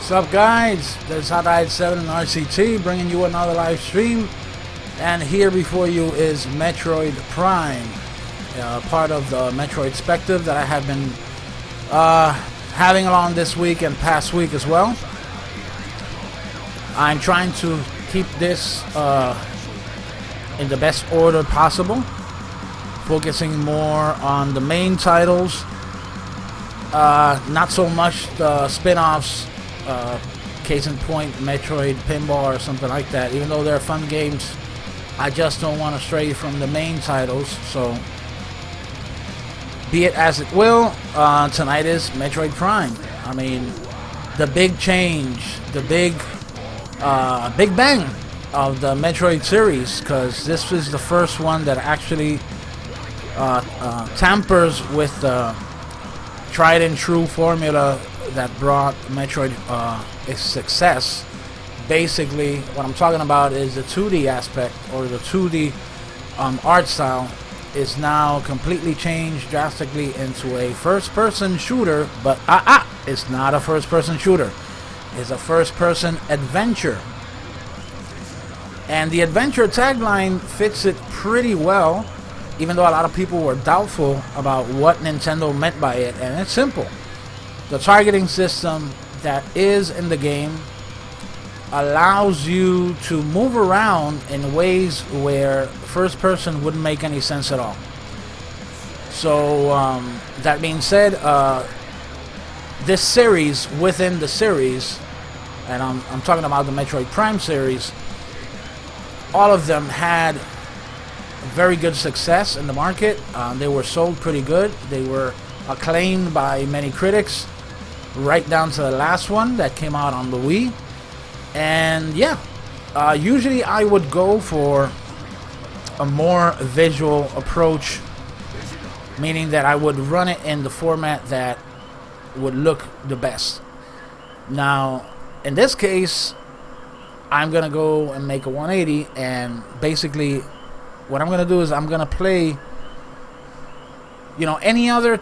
What's up, guys? This is Htaed7-RCT bringing you another live stream, and here before you is Metroid Prime, part of the Metroidspective that I have been having along this week and past week as well. I'm trying to keep this in the best order possible, focusing more on the main titles, not so much the spin-offs. Case in point, Metroid Pinball or something like that. Even though they're fun games, I just don't want to stray from the main titles. So, be it as it will, tonight is Metroid Prime. I mean, the big change, the big bang of the Metroid series, because this is the first one that actually tampers with the tried and true formula that brought Metroid its success. Basically, what I'm talking about is the 2D aspect, or the 2D art style is now completely changed drastically into a first-person shooter, but it's not a first-person shooter. It's a first-person adventure. And the adventure tagline fits it pretty well, even though a lot of people were doubtful about what Nintendo meant by it, and it's simple. The targeting system that is in the game allows you to move around in ways where first person wouldn't make any sense at all. So that being said, this series within the series, and I'm talking about the Metroid Prime series, all of them had very good success in the market. They were sold pretty good. They were acclaimed by many critics, right down to the last one that came out on the Wii. And yeah, usually I would go for a more visual approach, meaning that I would run it in the format that would look the best. Now, in this case, I'm gonna go and make a 180, and basically what I'm gonna do is I'm gonna play, you know, any other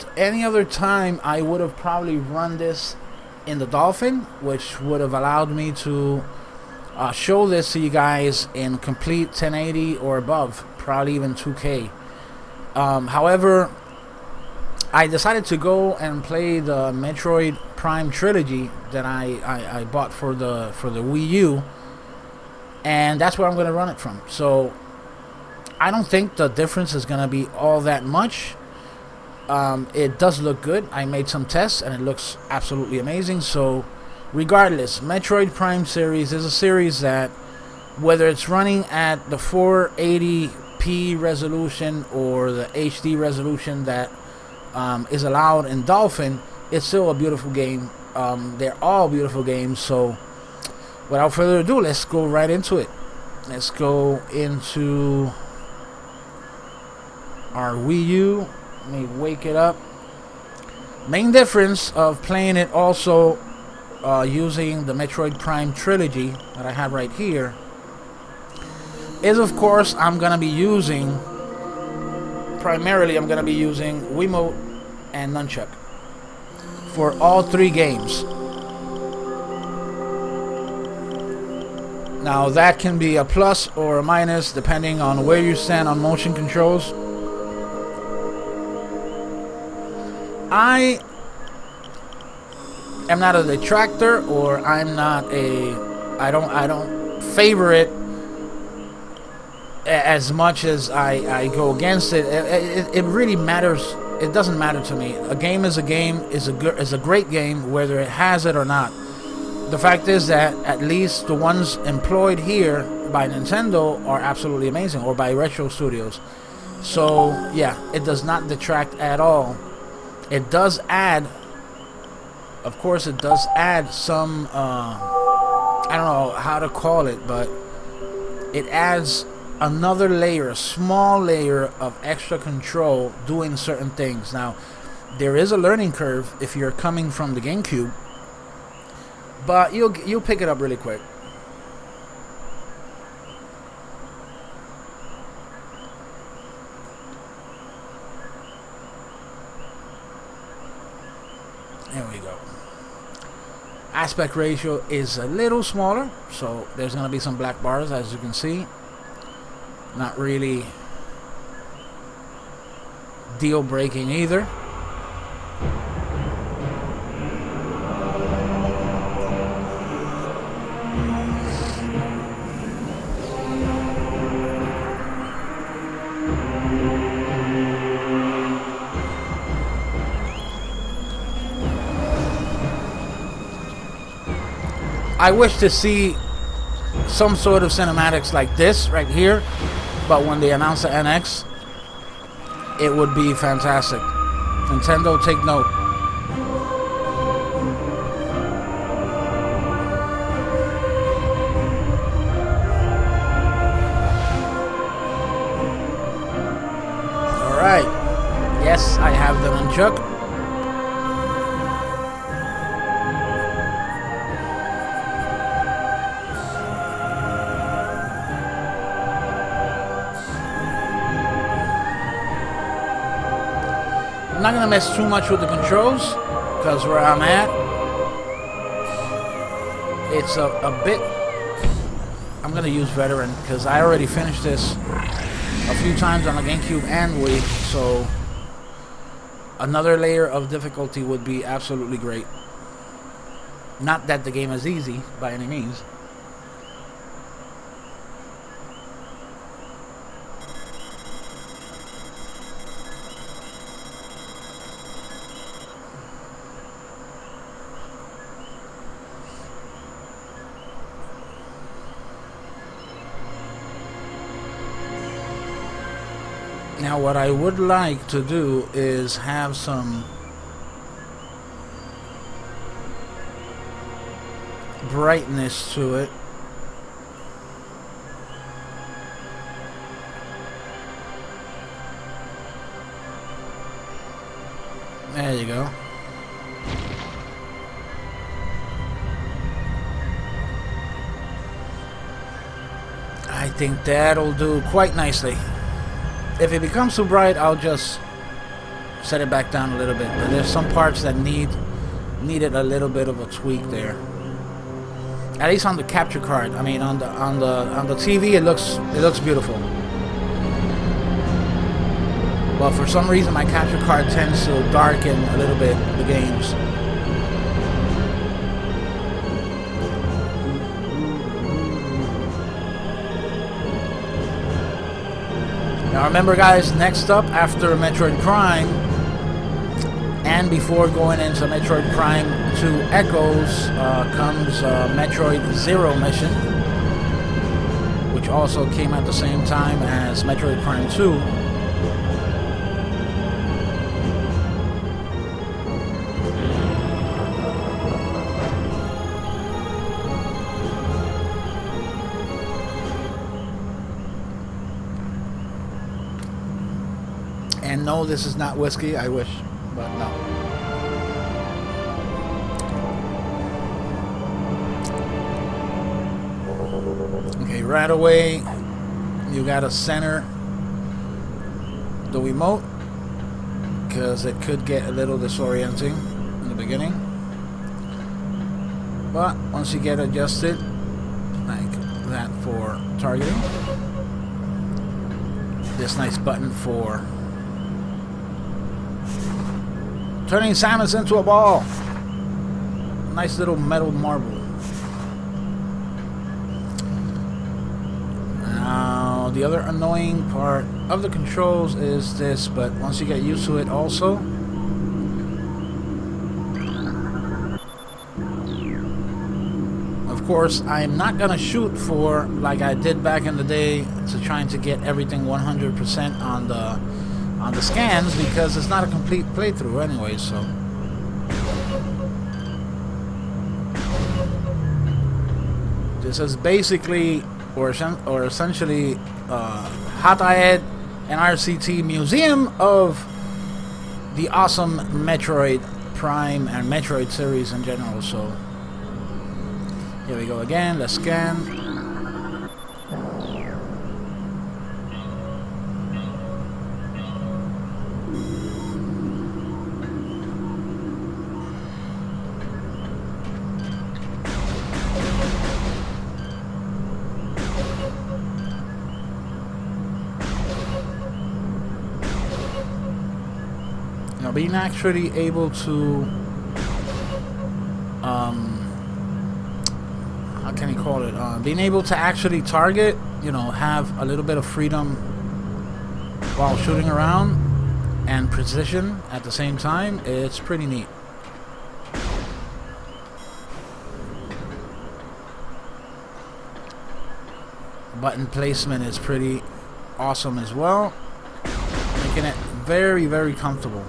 time I would have probably run this in the Dolphin, which would have allowed me to show this to you guys in complete 1080 or above, probably even 2K. However, I decided to go and play the Metroid Prime trilogy that I bought for the Wii U, and that's where I'm going to run it from. So I don't think the difference is going to be all that much. It does look good. I made some tests and it looks absolutely amazing. So regardless, Metroid Prime series is a series that, whether it's running at the 480p resolution or the HD resolution that is allowed in Dolphin, it's still a beautiful game. They're all beautiful games. So without further ado, let's go right into it. Let's go into our Wii U. Let me wake it up. Main difference of playing it also using the Metroid Prime trilogy that I have right here is, of course, primarily I'm gonna be using Wiimote and Nunchuck for all three games. Now that can be a plus or a minus depending on where you stand on motion controls. I am not a detractor, or I don't favor it as much as I go against it. It really matters. It doesn't matter to me. A game is a game, is a great game whether it has it or not. The fact is that at least the ones employed here by Nintendo are absolutely amazing, or by Retro Studios. So yeah, it does not detract at all. It does add, of course, it does add some, I don't know how to call it, but it adds another layer, a small layer of extra control doing certain things. Now, there is a learning curve if you're coming from the GameCube, but you'll pick it up really quick. There we go. Aspect ratio is a little smaller, so there's going to be some black bars, as you can see. Not really deal breaking either. I wish to see some sort of cinematics like this right here, but when they announce the NX, it would be fantastic. Nintendo, take note. Alright. Yes, I have the nunchuck. I'm not going to mess too much with the controls, because where I'm at, it's a bit... I'm going to use veteran, because I already finished this a few times on the GameCube and Wii, so another layer of difficulty would be absolutely great. Not that the game is easy, by any means. Now what I would like to do is have some brightness to it. There you go. I think that'll do quite nicely. If it becomes too bright, I'll just set it back down a little bit. But there's some parts that needed a little bit of a tweak there. At least on the capture card. I mean, on the TV, it looks beautiful. But for some reason, my capture card tends to darken a little bit the games. Now remember guys, next up after Metroid Prime and before going into Metroid Prime 2 Echoes comes Metroid Zero Mission, which also came at the same time as Metroid Prime 2. And no, this is not whiskey, I wish, but no. Okay, right away, you gotta center the remote, because it could get a little disorienting in the beginning. But once you get adjusted, like that for targeting, this nice button for turning Samus into a ball. Nice little metal marble. Now, the other annoying part of the controls is this, but once you get used to it also, of course, I'm not gonna shoot for, like I did back in the day, to trying to get everything 100% on the scans, because it's not a complete playthrough anyway, so this is basically or essentially Htaed7-RCT Museum of the awesome Metroid Prime and Metroid series in general. So here we go again, let's scan. being actually able to how can you call it, being able to actually target, you know, have a little bit of freedom while shooting around and precision at the same time, it's pretty neat. Button placement is pretty awesome as well, making it very, very comfortable.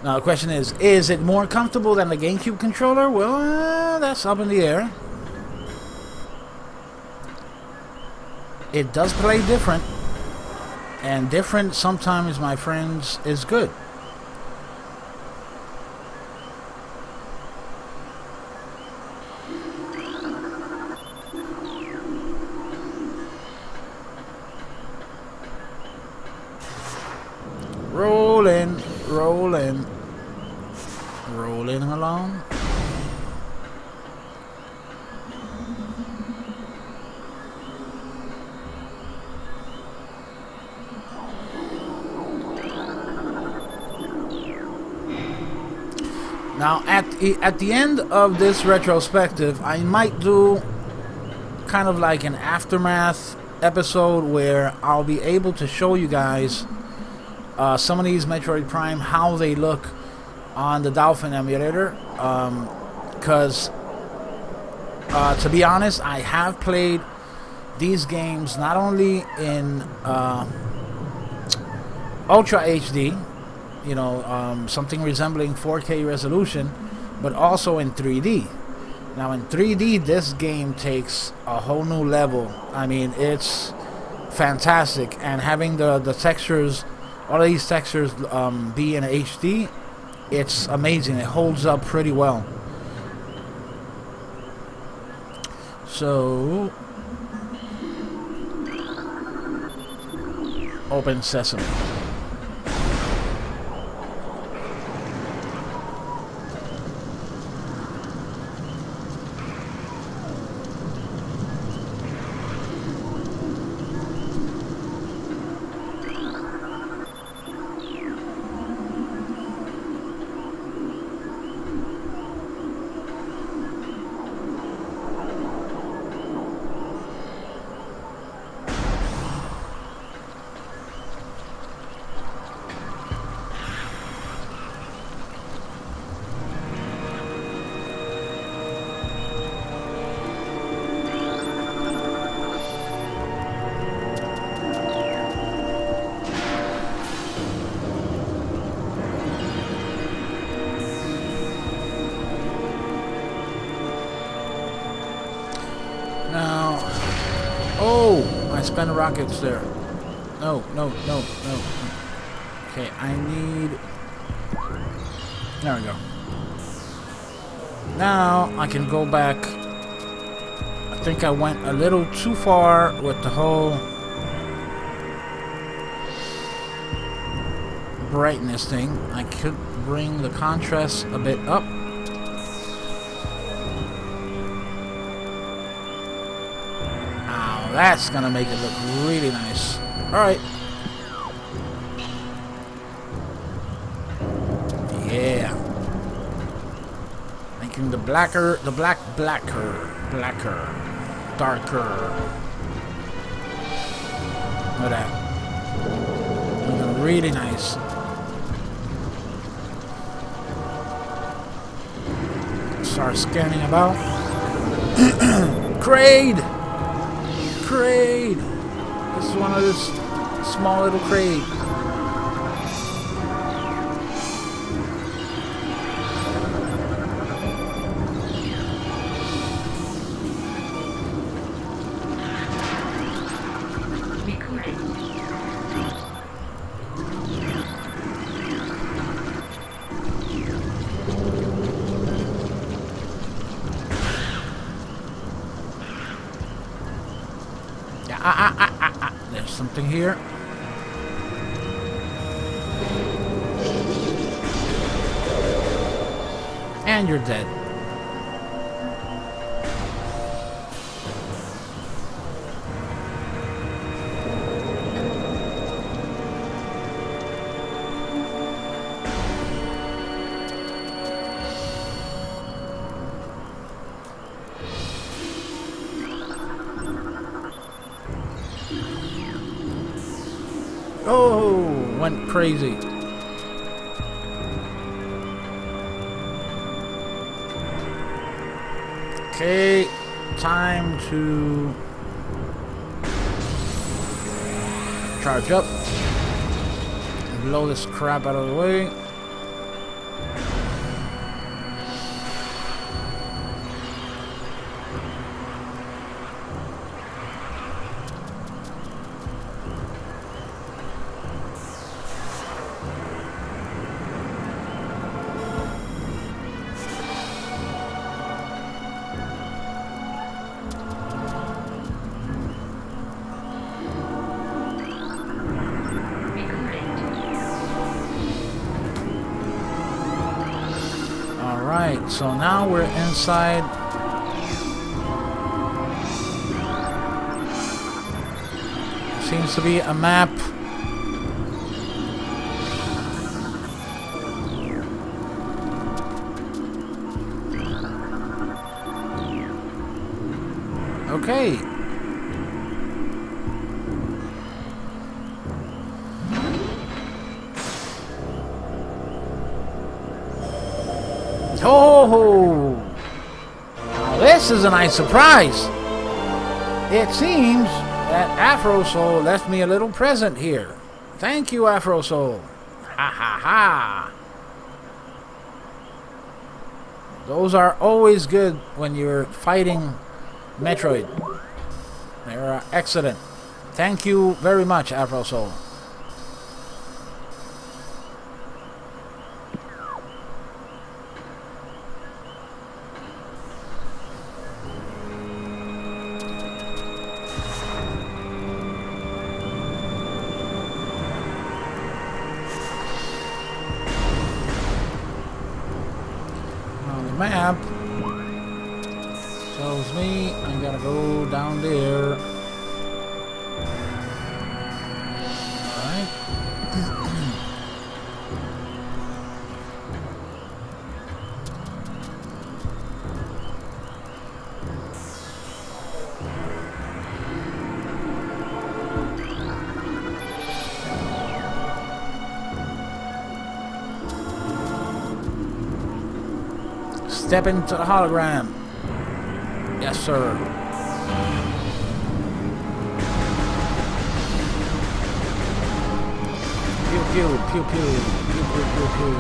Now the question is it more comfortable than the GameCube controller? Well, that's up in the air. It does play different, and different sometimes, my friends, is good. Rolling, rolling, rolling along. Now, at the end of this retrospective, I might do kind of like an aftermath episode where I'll be able to show you guys some of these Metroid Prime, how they look on the Dolphin emulator. Because, to be honest, I have played these games not only in Ultra HD, you know, something resembling 4K resolution, but also in 3D. Now in 3D, this game takes a whole new level. I mean, it's fantastic, and having the textures, all of these textures be in HD, it's amazing. It holds up pretty well. So, open sesame. Now, oh, I spent rockets there. No. Okay, I need... There we go. Now, I can go back. I think I went a little too far with the whole brightness thing. I could bring the contrast a bit up. That's gonna make it look really nice. Alright. Yeah. Making the blacker, darker. Look at that. Looking really nice. Start scanning about. Kraid! This is one of this small little Kraid. There's something here. And you're dead. went crazy. Okay, time to charge up. Blow this crap out of the way. Alright, so now we're inside. Seems to be a map. Okay. Oh, now this is a nice surprise. It seems that Afro Soul left me a little present here. Thank you, Afro Soul. Ha ha ha. Those are always good when you're fighting Metroid. They're excellent. Thank you very much, Afro Soul. Map tells me I gotta go down there. Alright. Step into the hologram. Yes, sir. Pew pew pew pew pew pew pew pew.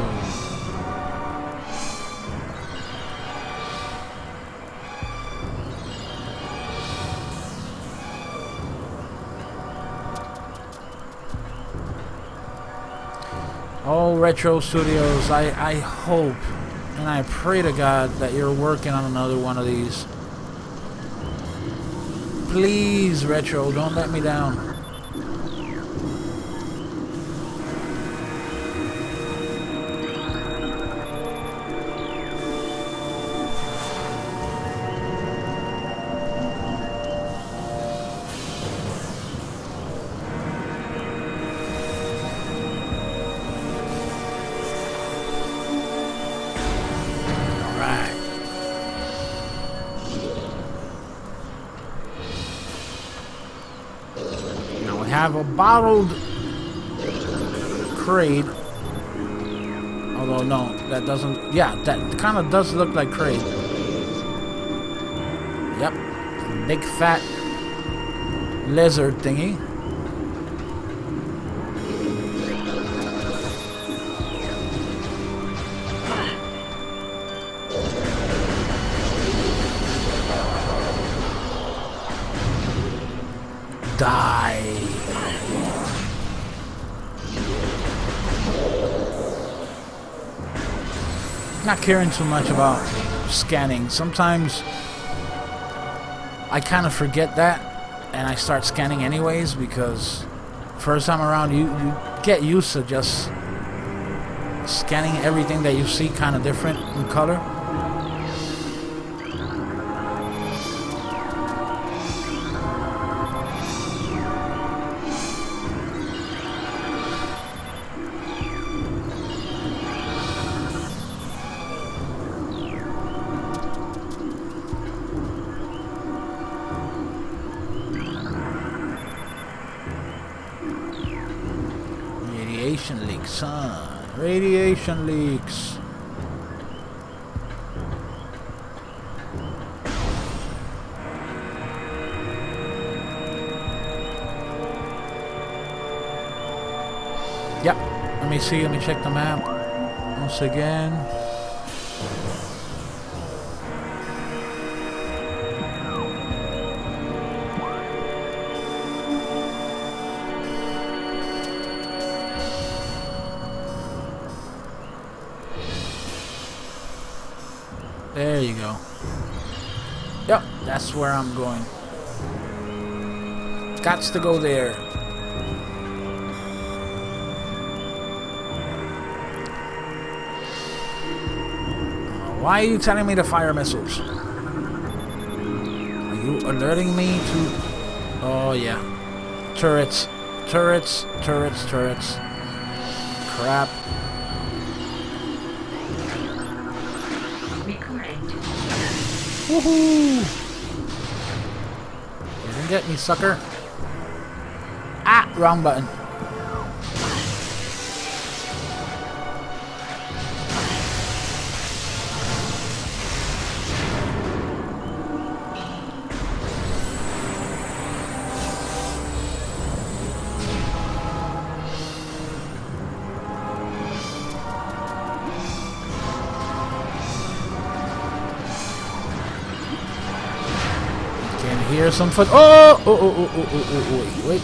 Oh, Retro Studios, I hope and I pray to God that you're working on another one of these. Please, Retro, don't let me down. Have a bottled crate, although no, that doesn't. Yeah, that kind of does look like crate. Yep, big fat lizard thingy. Die. Not caring too much about scanning. Sometimes I kind of forget that and I start scanning anyways because first time around you get used to just scanning everything that you see kind of different in color. Radiation leaks. Yep. Let me see. Let me check the map once again. There you go. Yep, that's where I'm going. Gots to go there. Why are you telling me to fire missiles? Are you alerting me to... Oh, yeah. Turrets. Turrets. Turrets. Turrets. Crap. Woohoo! You didn't get me, sucker. Ah! Wrong button. Here's some foot. Oh! Wait.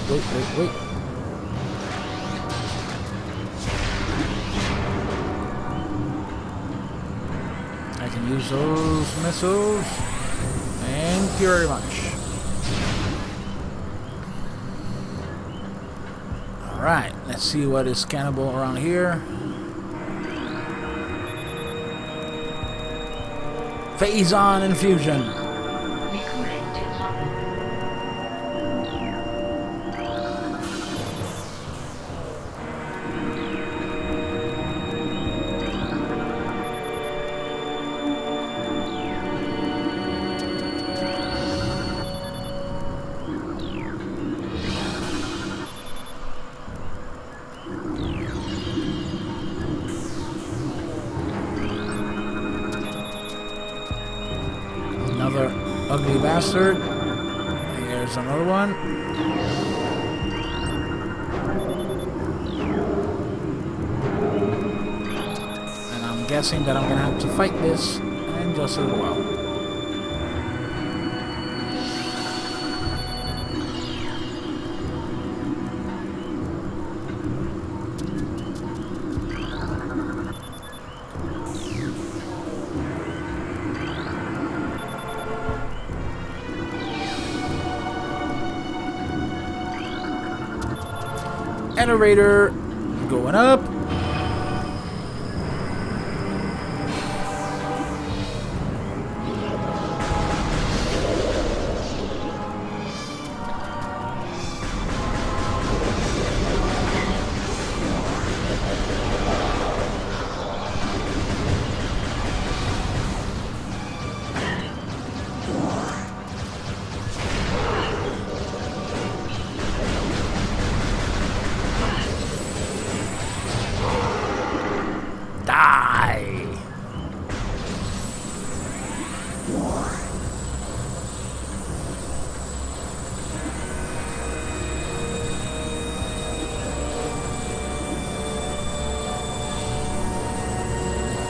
I can use those missiles. Thank you very much. Alright, let's see what is scannable around here. Phase-on infusion. Another ugly bastard. Here's another one. And I'm guessing that I'm gonna have to fight this in just a little while. Generator going up.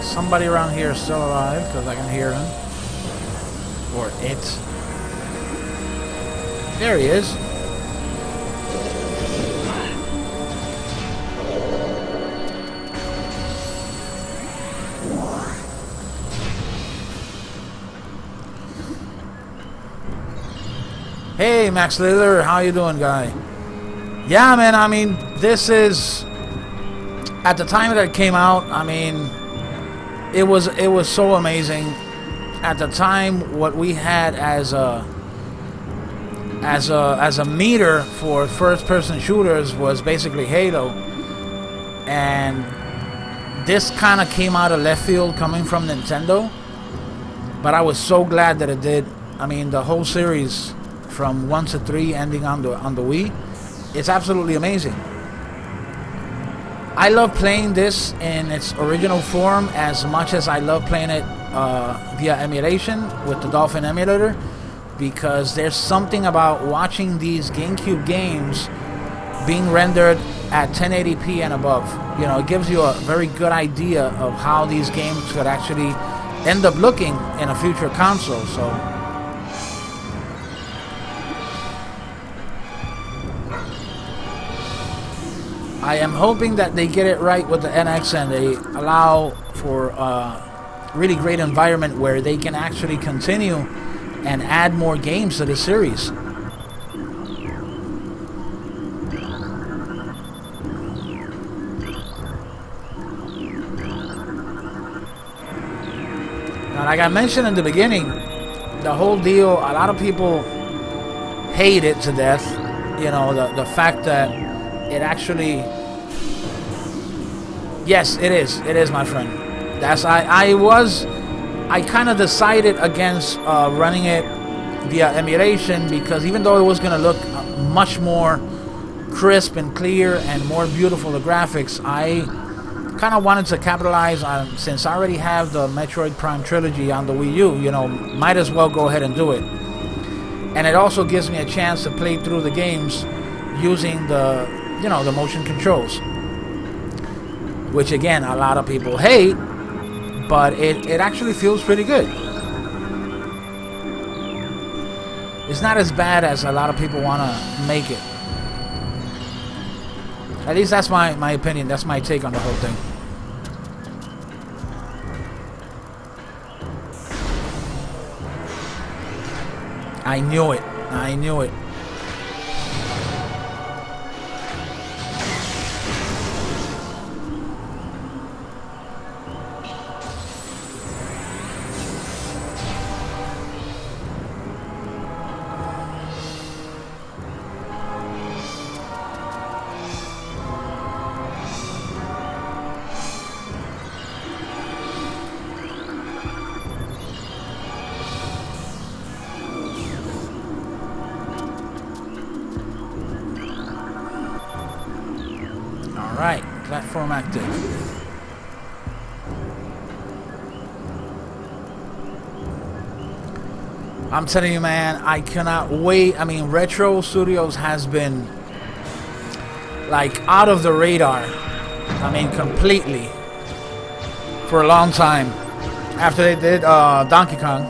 Somebody around here is still alive because I can hear him. Or it. There he is. Hey, Maxslither, how you doing, guy? Yeah, man, I mean, this is... At the time that it came out, I mean... It was so amazing. At the time, what we had as a meter for first-person shooters was basically Halo, and this kind of came out of left field coming from Nintendo. But I was so glad that it did. I mean, the whole series from 1 to 3, ending on the Wii, it's absolutely amazing. I love playing this in its original form as much as I love playing it via emulation with the Dolphin emulator, because there's something about watching these GameCube games being rendered at 1080p and above. You know, it gives you a very good idea of how these games could actually end up looking in a future console. So I am hoping that they get it right with the NX and they allow for a really great environment where they can actually continue and add more games to the series. Now, like I mentioned in the beginning, the whole deal, a lot of people hate it to death. You know, the fact that it actually... Yes, it is. It is, my friend. That's I kind of decided against running it via emulation, because even though it was going to look much more crisp and clear and more beautiful, the graphics, I kind of wanted to capitalize on, since I already have the Metroid Prime trilogy on the Wii U, you know, might as well go ahead and do it. And it also gives me a chance to play through the games using the, you know, the motion controls, which again a lot of people hate, but it actually feels pretty good. It's not as bad as a lot of people want to make it. At least that's my opinion. That's my take on the whole thing. I knew it. I knew it. Alright, platform active. I'm telling you, man, I cannot wait. I mean, Retro Studios has been like out of the radar. I mean, completely for a long time after they did Donkey Kong.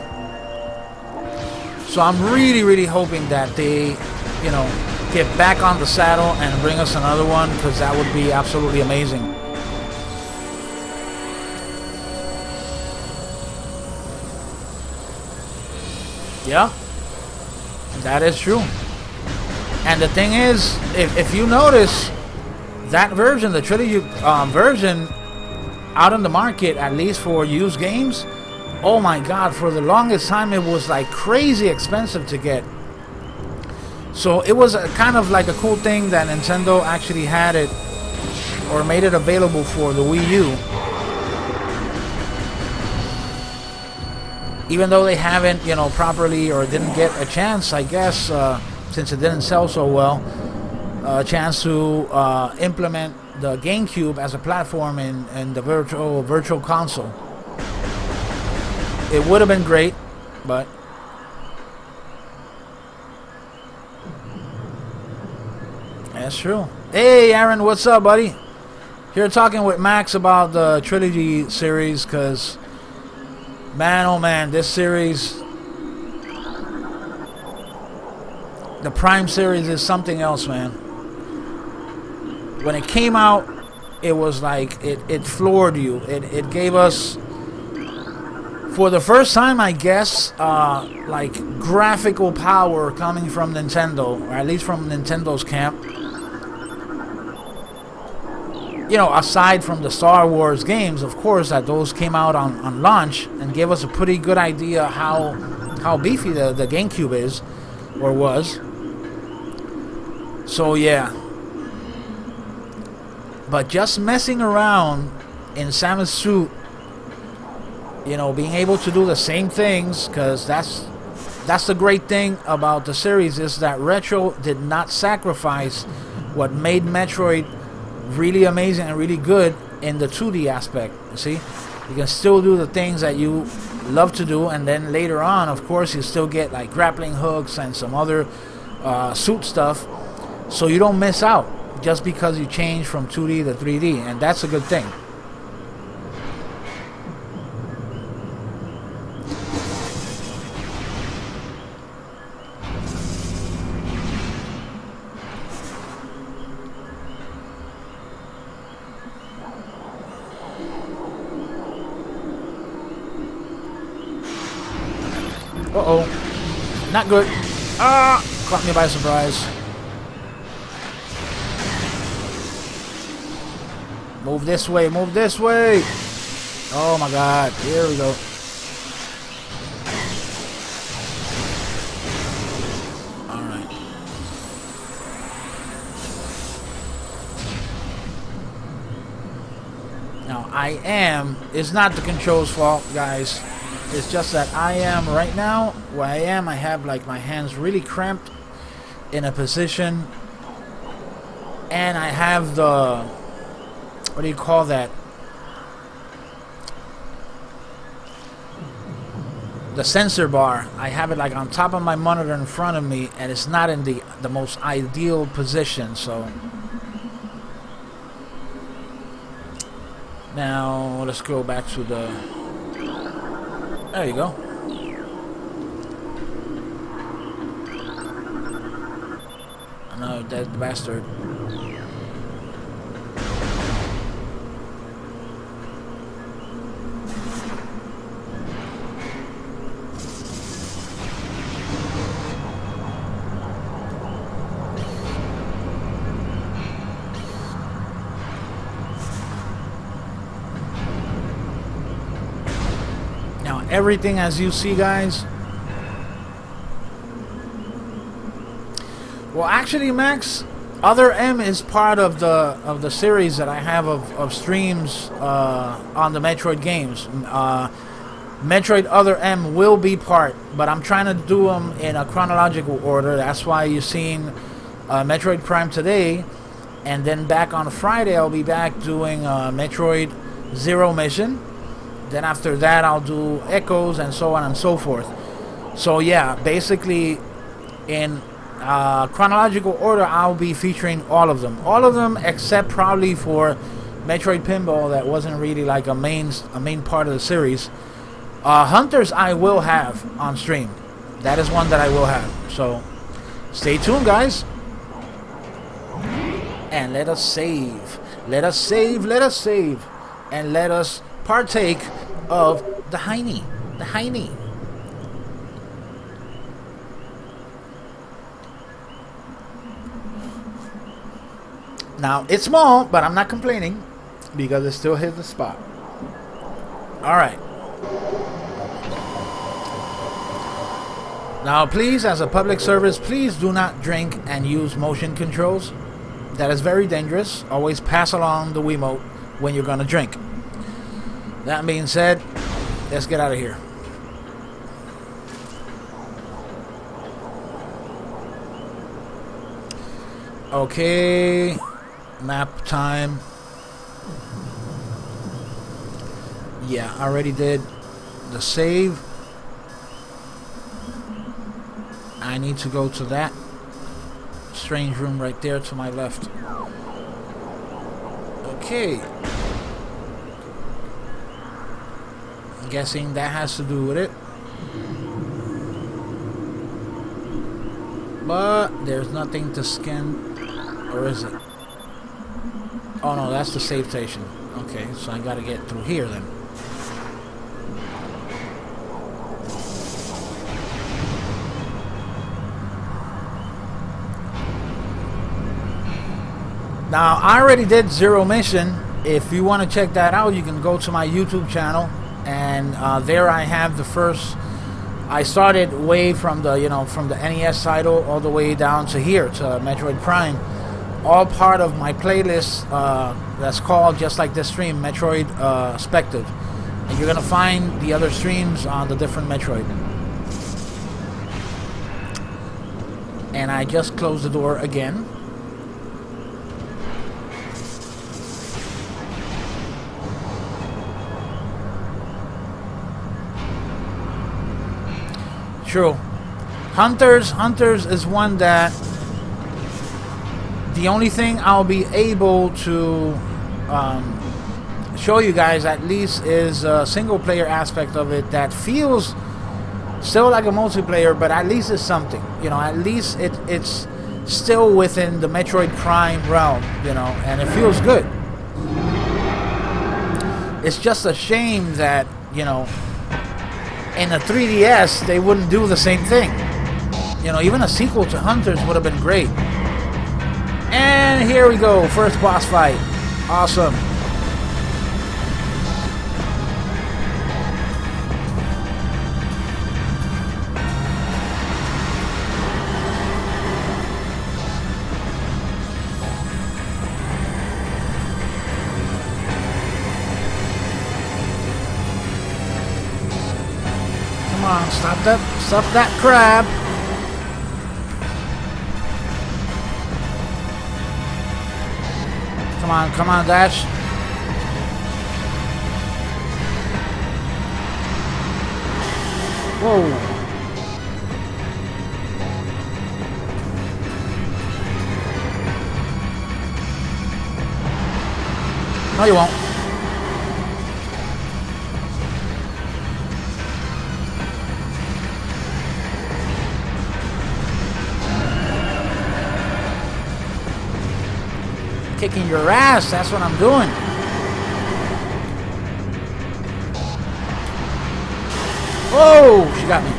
So I'm really hoping that they, you know, get back on the saddle and bring us another one, because that would be absolutely amazing. Yeah, that is true. And the thing is, if you notice, that version, the trilogy version, out on the market, at least for used games, oh my god, for the longest time it was like crazy expensive to get. So it was a kind of like a cool thing that Nintendo actually had it, or made it available for the Wii U. Even though they haven't, you know, properly, or didn't get a chance, I guess, since it didn't sell so well, a chance to implement the GameCube as a platform in the virtual console. It would have been great, but that's true. Hey, Aaron, what's up, buddy? Here talking with Max about the trilogy series, because, man, oh man, this series, the Prime series, is something else, man. When it came out, it was like, it floored you. It gave us, for the first time, I guess, like graphical power coming from Nintendo, or at least from Nintendo's camp. You know, aside from the Star Wars games, of course, that those came out on launch and gave us a pretty good idea how beefy the GameCube is, or was. So yeah. But just messing around in Samus suit, you know, being able to do the same things, because that's the great thing about the series, is that Retro did not sacrifice what made Metroid really amazing and really good in the 2D aspect. You see, you can still do the things that you love to do, and then later on, of course, you still get like grappling hooks and some other suit stuff, so you don't miss out just because you change from 2D to 3D, and that's a good thing. Uh-oh. Not good. Ah! Caught me by surprise. Move this way, move this way! Oh my god, here we go. Alright. Now, it's not the control's fault, guys. It's just that I am right now where I am. I have like my hands really cramped in a position, and I have the, what do you call that? The sensor bar. I have it like on top of my monitor in front of me, and it's not in the most ideal position. So now let's go back to the. There you go. Another dead bastard. Everything as you see, guys. Well, actually, Max, Other M is part of the series that I have of streams on the Metroid games. Metroid Other M will be part, but I'm trying to do them in a chronological order. That's why you're seeing Metroid Prime today, and then back on Friday I'll be back doing Metroid Zero Mission. Then after that I'll do Echoes and so on and so forth. So yeah, basically in chronological order I'll be featuring all of them except probably for Metroid Pinball. That wasn't really like a main part of the series. Hunters I will have on stream. That is one that I will have. So stay tuned, guys, and let us save, and let us partake of the Heine. Now it's small, but I'm not complaining because it still hits the spot. Alright. Now please, as a public service, please do not drink and use motion controls. That is very dangerous. Always pass along the Wiimote when you're gonna drink. That being said, let's get out of here. Okay, map time. Yeah, I already did the save. I need to go to that strange room right there to my left. Okay. I'm guessing that has to do with it. But there's nothing to scan. Or is it? Oh no, that's the save station. Okay, so I gotta get through here then. Now, I already did Zero Mission. If you want to check that out, you can go to my YouTube channel, and there I have the first. I started way from the from the NES title all the way down to here to Metroid Prime, all part of my playlist that's called, just like this stream, Metroidspective, and you're gonna find the other streams on the different Metroid. And I just closed the door again. True. Hunters is one that the only thing I'll be able to show you guys at least is a single player aspect of it that feels still like a multiplayer, but at least it's something, you know, at least it's still within the Metroid Prime realm, you know, and it feels good. It's just a shame that, you know, in the 3DS they wouldn't do the same thing. You know, even a sequel to Hunters would have been great. And here we go, first boss fight. Awesome. Come on, stop that crab. Come on, Dash. Whoa. No, you won't. Kicking your ass, that's what I'm doing. Oh, she got me.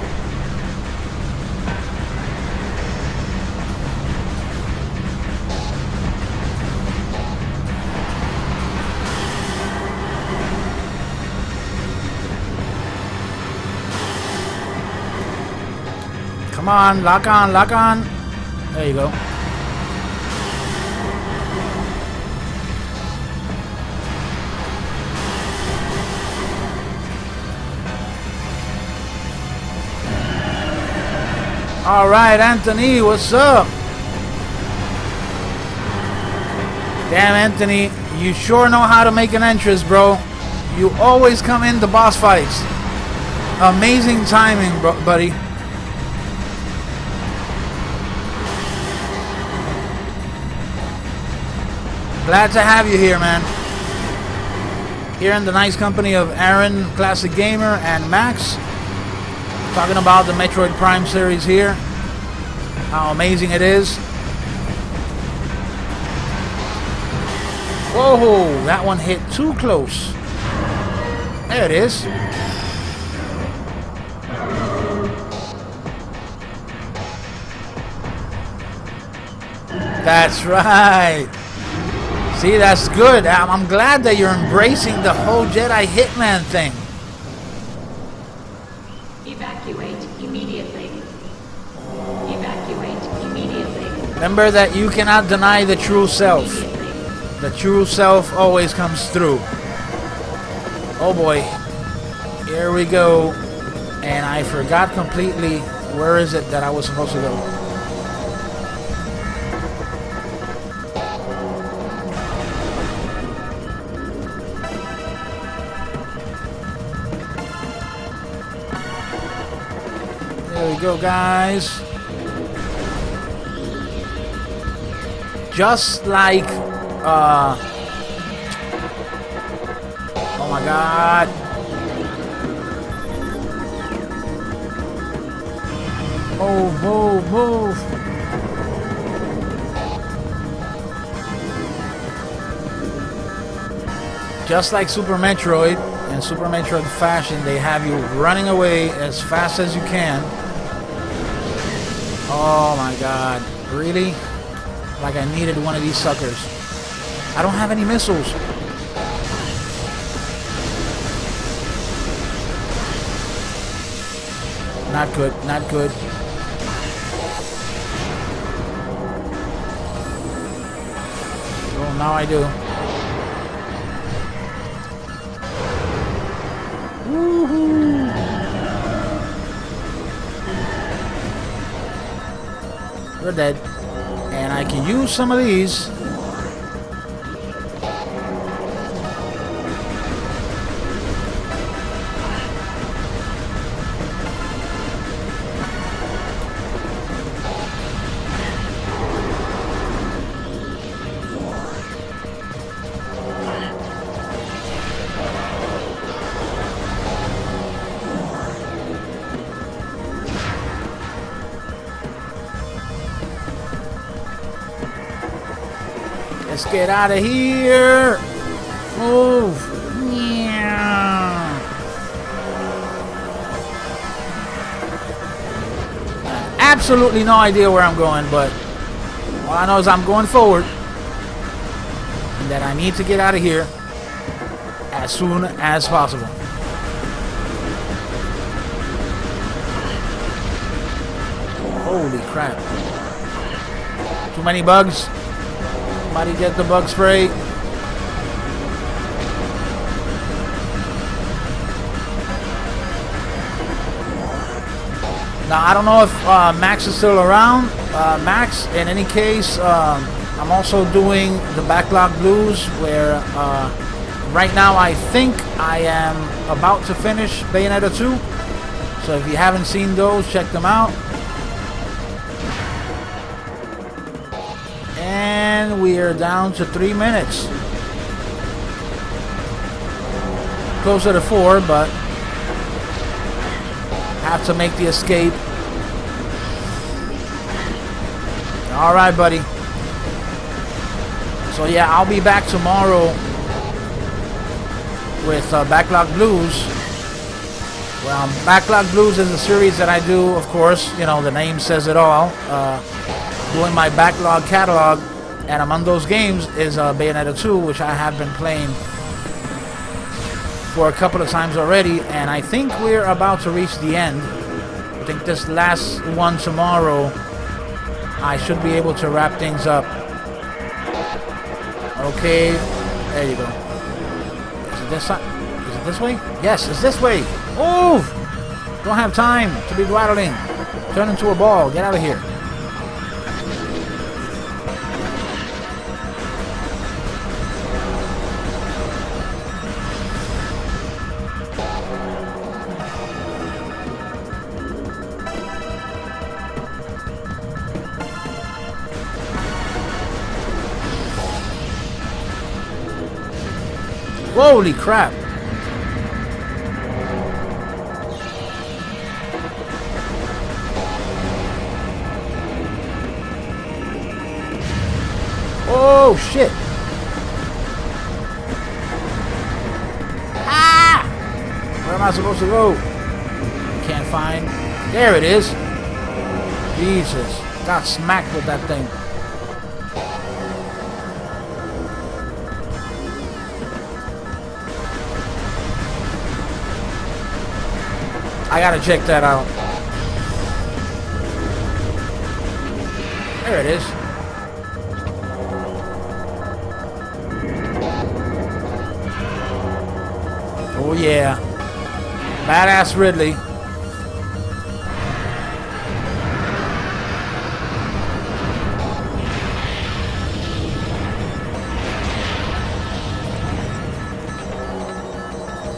Come on, lock on, lock on. There you go. All right, Anthony, what's up? Damn, Anthony, you sure know how to make an entrance, bro. You always come in the boss fights. Amazing timing, buddy. Glad to have you here, man. Here in the nice company of Aaron, Classic Gamer, and Max. Talking about the Metroid Prime series here. How amazing it is. Whoa, that one hit too close. There it is. That's right. See, that's good. I'm glad that you're embracing the whole Jedi Hitman thing. Evacuate immediately. Evacuate immediately. Remember that you cannot deny the true self. The true self always comes through. Oh boy. Here we go. And I forgot completely where is it that I was supposed to go. There we go, guys. Just like oh my god. Move, move, move. Just like Super Metroid, in Super Metroid fashion, they have you running away as fast as you can. Oh my god. Really? Like I needed one of these suckers. I don't have any missiles. Not good, not good. Oh, now I do. Woohoo! You're dead. And I can use some of these. Let's get out of here. Move. Yeah. Absolutely no idea where I'm going, but all I know is I'm going forward. And that I need to get out of here as soon as possible. Holy crap. Too many bugs. Somebody get the bug spray. Now, I don't know if Max is still around. Max, in any case, I'm also doing the Backlog Blues, where right now I think I am about to finish Bayonetta 2. So if you haven't seen those, check them out. And we are down to 3 minutes. Closer to 4, but have to make the escape. All right, buddy. So yeah, I'll be back tomorrow with Backlog Blues. Well, Backlog Blues is a series that I do, of course. You know, the name says it all. Doing my backlog catalog, and among those games is Bayonetta 2, which I have been playing for a couple of times already, and I think we're about to reach the end. I think this last one tomorrow, I should be able to wrap things up. Okay, there you go. Is it this side? Is it this way? Yes, it's this way. Move! Don't have time to be waddling. Turn into a ball. Get out of here. Holy crap. Oh shit. Ah! Where am I supposed to go? Can't find. There it is. Jesus. Got smacked with that thing. I gotta check that out. There it is. Oh yeah. Badass Ridley.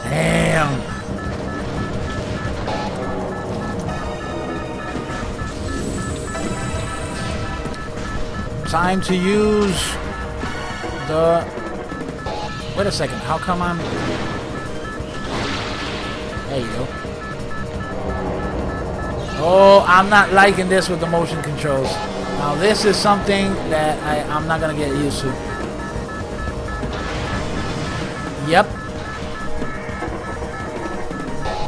Damn. Time to use the... Wait a second. How come I'm... There you go. Oh, I'm not liking this with the motion controls. Now this is something that I'm not going to get used to. Yep.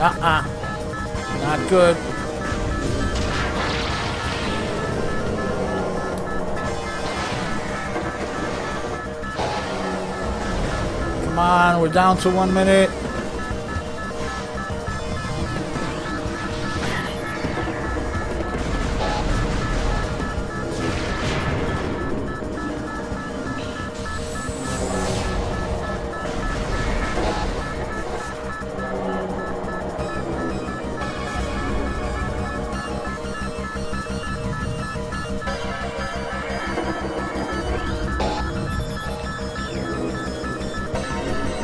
Not good. Come on, we're down to 1 minute.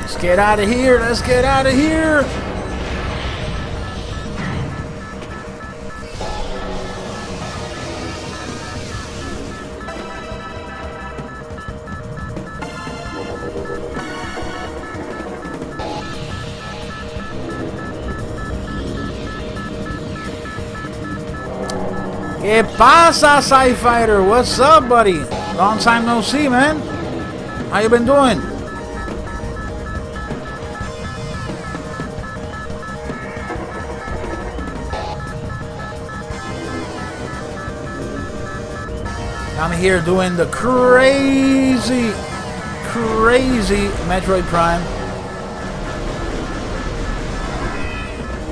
Let's get out of here. Let's get out of here. ¿Qué pasa, Sci Fighter? What's up, buddy? Long time no see, man. How you been doing? I'm here doing the crazy Metroid Prime.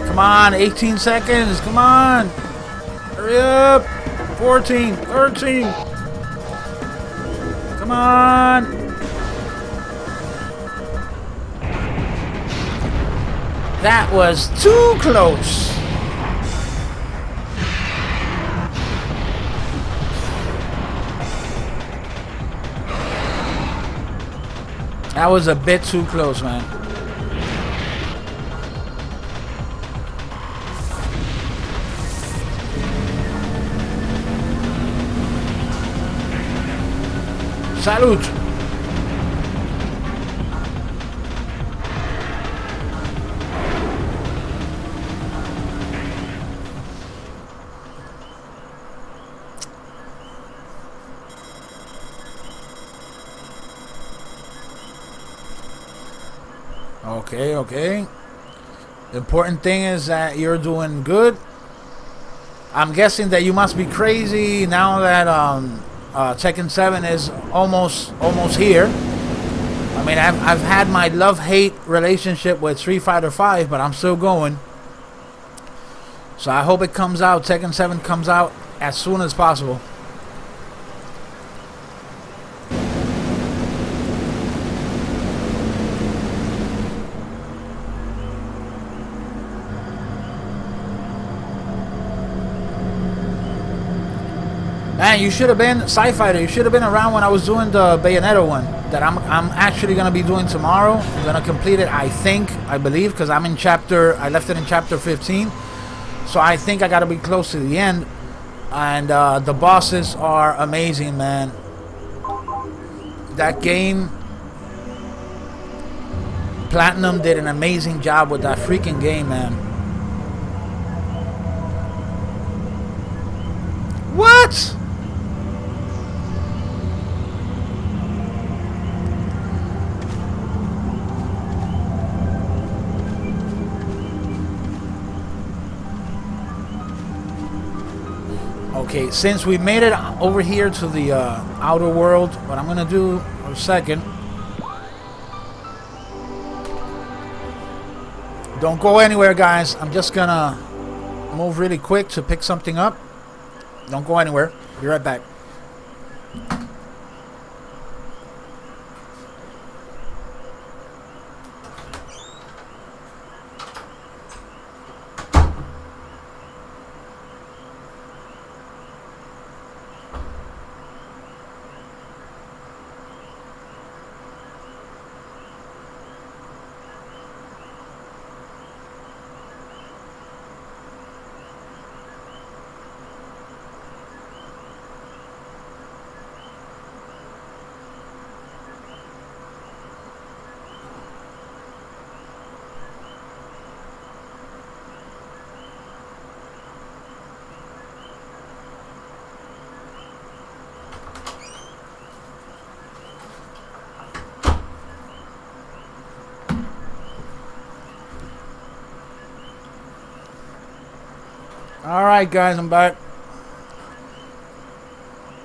Come on, 18 seconds. Come on. Hurry up. 14, 13. Come on. That was too close. That was a bit too close, man. Salute. Okay. The important thing is that you're doing good. I'm guessing that you must be crazy now that Tekken 7 is almost here. I mean, I've had my love-hate relationship with Street Fighter 5, but I'm still going. So I hope it comes out. Tekken 7 comes out as soon as possible. Man, you should have been Sci-Fighter. You should have been around when I was doing the Bayonetta one that I'm actually gonna be doing tomorrow. I'm gonna complete it, I believe, because I left it in chapter 15, so I think I gotta be close to the end. And the bosses are amazing, man. That game, Platinum did an amazing job with that freaking game, man. What? Okay, since we made it over here to the outer world, what I'm gonna do for a second. Don't go anywhere, guys. I'm just gonna move really quick to pick something up. Don't go anywhere. Be right back. Alright, guys, I'm back.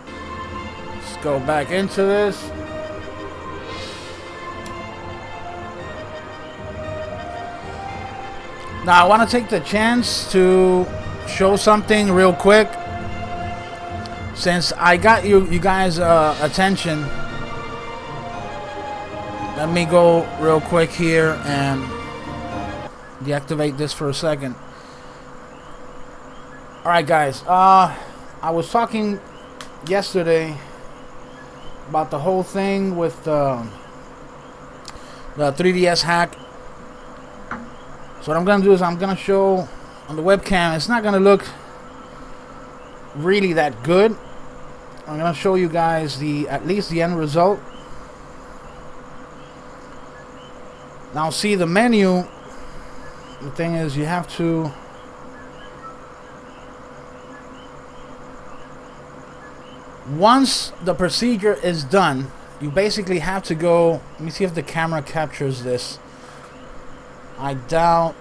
Let's go back into this. Now, I want to take the chance to show something real quick. Since I got you guys' attention, let me go real quick here and deactivate this for a second. Alright, guys, I was talking yesterday about the whole thing with the 3DS hack. So what I'm going to do is I'm going to show on the webcam. It's not going to look really that good. I'm going to show you guys at least the end result. Now see the menu. The thing is, you have to once the procedure is done, you basically have to go. Let me see if the camera captures this. I doubt,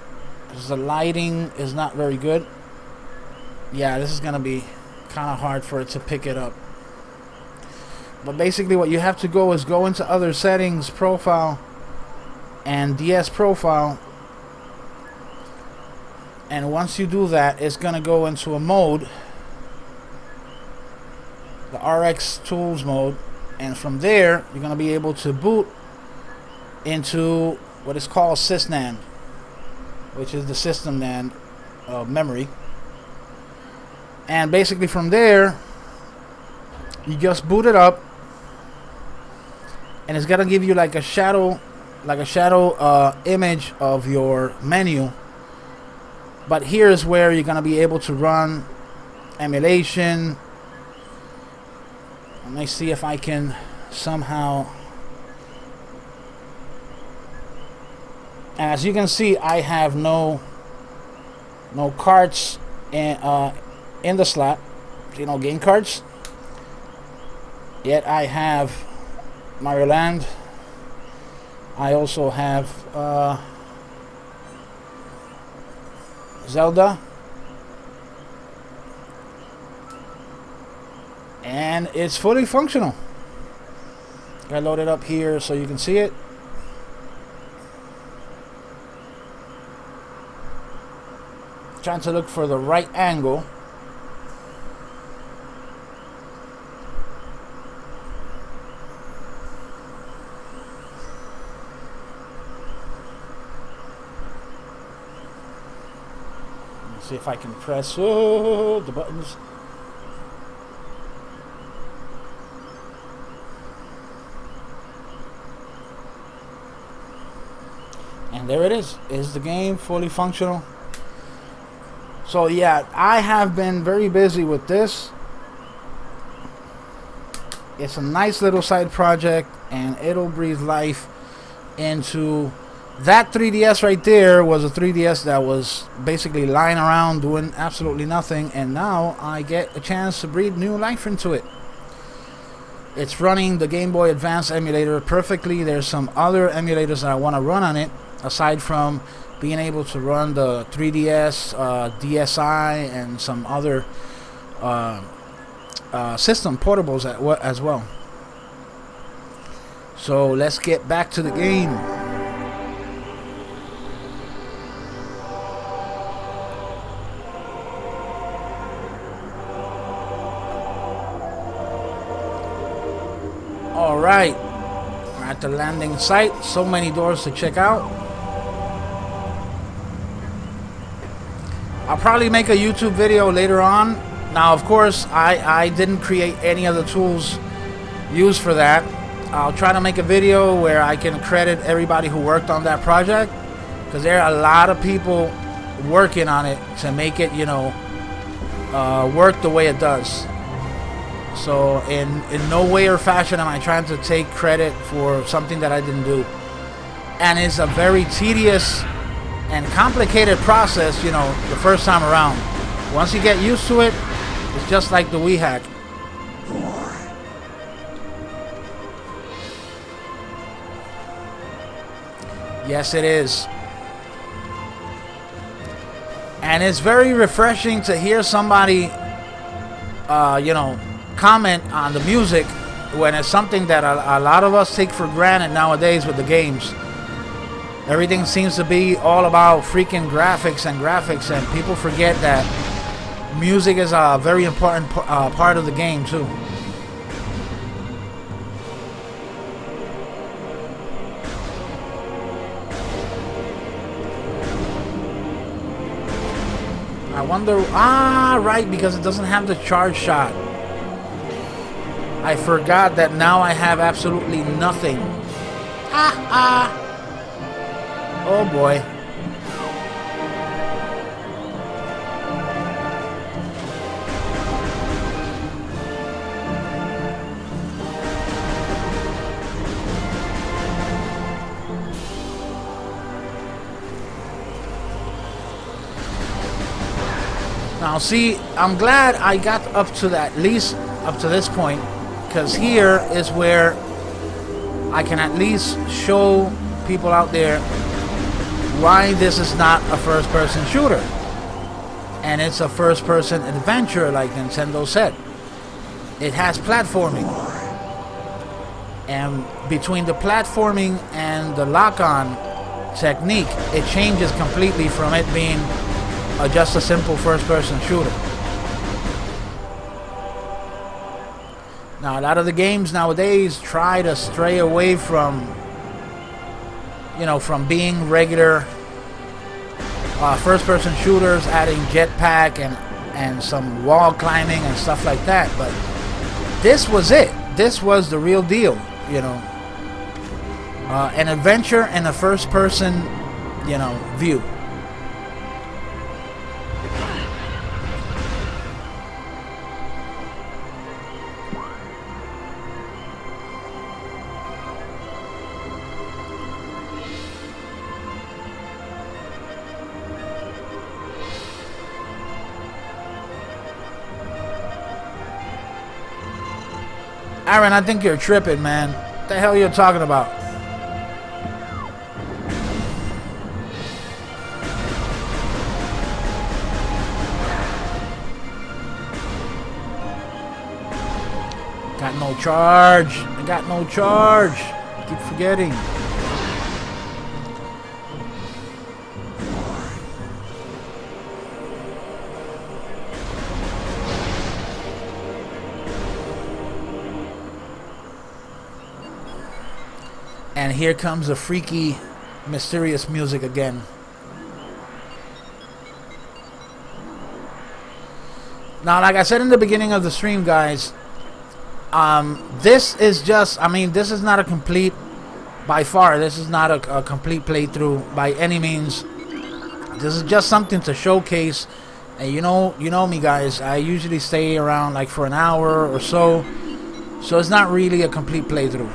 because the lighting is not very good. Yeah, this is gonna be kind of hard for it to pick it up. But basically what you have to go is go into other settings, profile, and DS profile. And once you do that, it's gonna go into a mode, the RX tools mode, and from there you're gonna be able to boot into what is called SysNAND, which is the system NAND memory. And basically from there you just boot it up, and it's gonna give you like a shadow image of your menu. But here's where you're gonna be able to run emulation. Let me see if I can somehow. As you can see, I have no cards in the slot, game cards. Yet I have Mario Land. I also have Zelda, and it's fully functional. I load it up here so you can see it. Trying to look for the right angle. Let's see if I can press the buttons. And there it is the game fully functional. So yeah, I have been very busy with this. It's a nice little side project, and it'll breathe life into that 3DS right there. Was a 3DS that was basically lying around doing absolutely nothing, and now I get a chance to breathe new life into it. It's running the Game Boy Advance emulator perfectly. There's some other emulators that I want to run on it, aside from being able to run the 3DS, DSi, and some other system portables as well. So let's get back to the game. Alright, we're at the landing site. So many doors to check out. I'll probably make a YouTube video later on. Now, of course, I didn't create any of the tools used for that. I'll try to make a video where I can credit everybody who worked on that project, because there are a lot of people working on it to make it, work the way it does. So in no way or fashion am I trying to take credit for something that I didn't do. And it's a very tedious and complicated process, the first time around. Once you get used to it, it's just like the Wii hack. Yes, it is. And it's very refreshing to hear somebody, comment on the music when it's something that a lot of us take for granted nowadays with the games. Everything seems to be all about freaking graphics, and people forget that music is a very important part of the game too. I wonder, right, because it doesn't have the charge shot. I forgot that now I have absolutely nothing. Oh boy. Now see, I'm glad I got up to that, at least up to this point, because here is where I can at least show people out there why this is not a first-person shooter. And it's a first-person adventure like Nintendo said. It has platforming. And between the platforming and the lock-on technique, it changes completely from it being just a simple first-person shooter. Now, a lot of the games nowadays try to stray away from, you know, from being regular first-person shooters, adding jetpack and some wall climbing and stuff like that. But this was it. This was the real deal, you know. An adventure in a first-person, you know, view. Aaron, I think you're tripping, man. What the hell are you talking about? Got no charge. I got no charge. I keep forgetting. And here comes the freaky, mysterious music again. Now, like I said in the beginning of the stream, guys, this is just, I mean, this is not a complete, by far, this is not a complete playthrough by any means. This is just something to showcase. And you know me, guys, I usually stay around like for an hour or so. So it's not really a complete playthrough.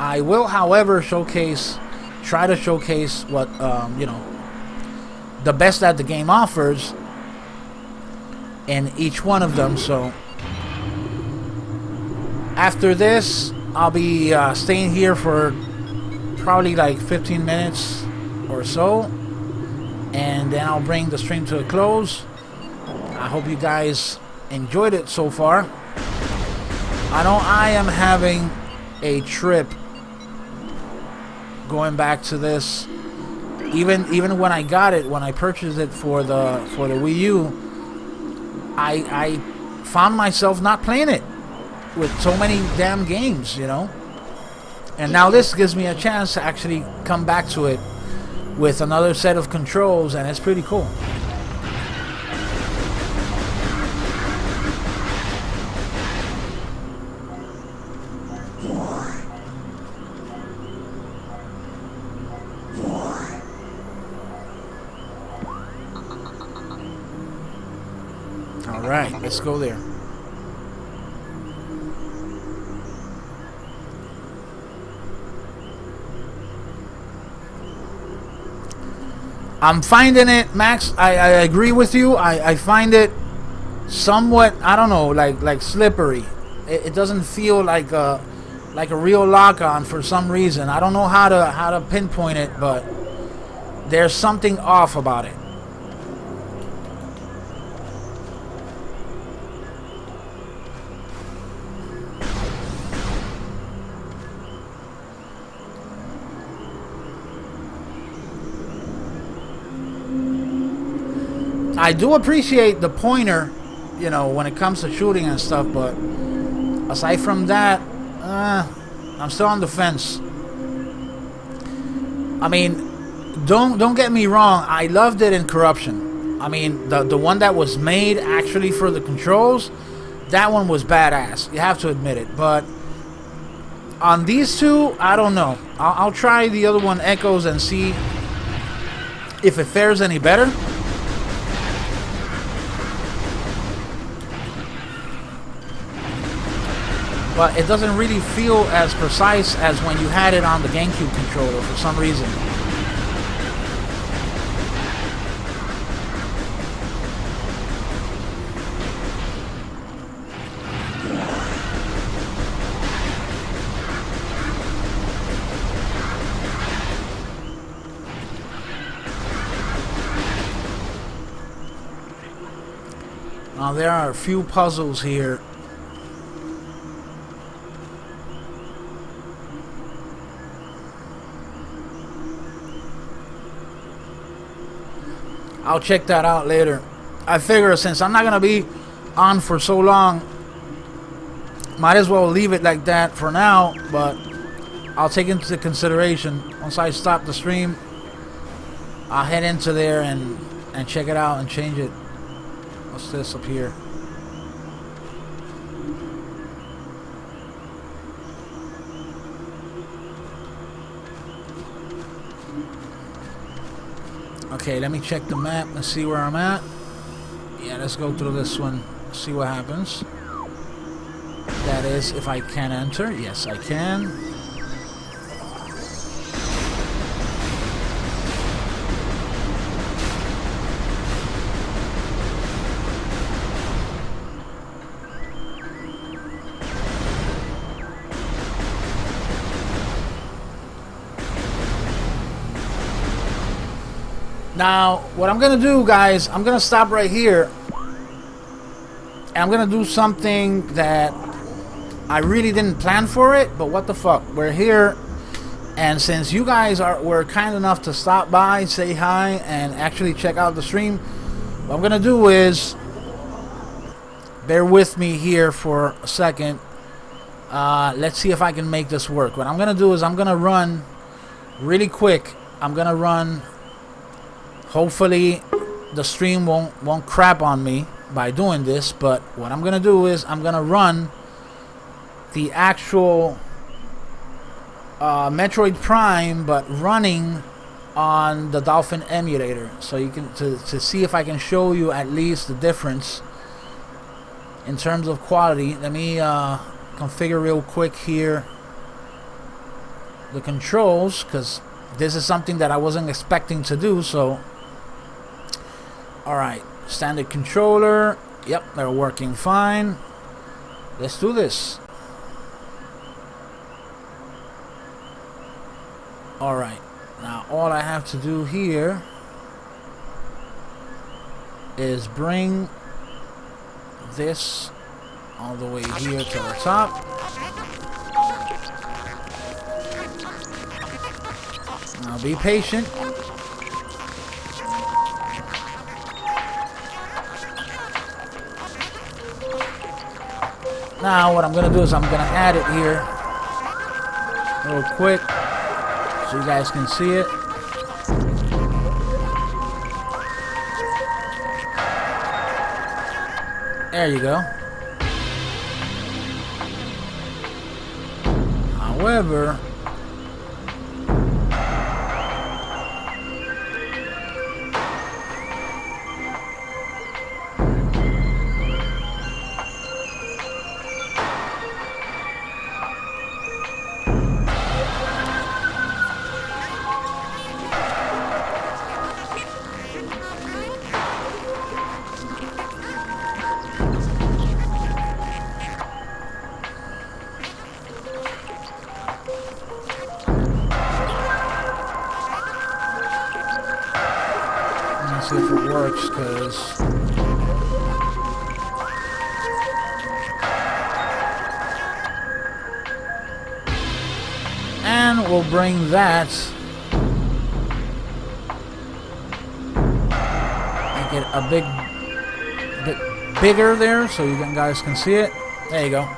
I will, however, try to showcase what, you know, the best that the game offers in each one of them. So after this, I'll be staying here for probably like 15 minutes or so, and then I'll bring the stream to a close. I hope you guys enjoyed it so far. I know I am having a trip going back to this. Even when I got it, when I purchased it for the Wii U, I found myself not playing it with so many damn games, you know. And now this gives me a chance to actually come back to it with another set of controls, and it's pretty cool. Alright, let's go there. I'm finding it, Max, I agree with you. I find it somewhat, I don't know, like slippery. It doesn't feel like a real lock-on for some reason. I don't know how to pinpoint it, but there's something off about it. I do appreciate the pointer, you know, when it comes to shooting and stuff, but aside from that, I'm still on the fence. I mean, don't get me wrong, I loved it in Corruption. I mean, the one that was made actually for the controls, that one was badass. You have to admit it. But on these two, I don't know. I'll try the other one, Echoes, and see if it fares any better. But it doesn't really feel as precise as when you had it on the GameCube controller for some reason. Now there are a few puzzles here. I'll check that out later. I figure since I'm not gonna be on for so long, might as well leave it like that for now, but I'll take into consideration once I stop the stream. I'll head into there and check it out and change it. What's this up here? Okay, let me check the map and see where I'm at. Yeah, let's go through this one, see what happens. That is, if I can enter. Yes, I can. Now, what I'm gonna do, guys, I'm gonna stop right here. And I'm gonna do something that I really didn't plan for it, but what the fuck, we're here. And since you guys were kind enough to stop by, say hi, and actually check out the stream, what I'm gonna do is, bear with me here for a second. Let's see if I can make this work. What I'm gonna do is I'm gonna run really quick. I'm gonna run. Hopefully the stream won't crap on me by doing this, but what I'm gonna do is I'm gonna run the actual Metroid Prime, but running on the Dolphin emulator, so you can to see if I can show you at least the difference in terms of quality. Let me configure real quick here the controls, because this is something that I wasn't expecting to do. So alright, standard controller. Yep, they're working fine. Let's do this. Alright, now all I have to do here is bring this all the way here to the top. Now be patient. Now what I'm gonna do is I'm gonna add it here real quick so you guys can see it. There you go. However, see if it works, because and we'll bring that, make it a bit bigger there so you guys can see it. There you go.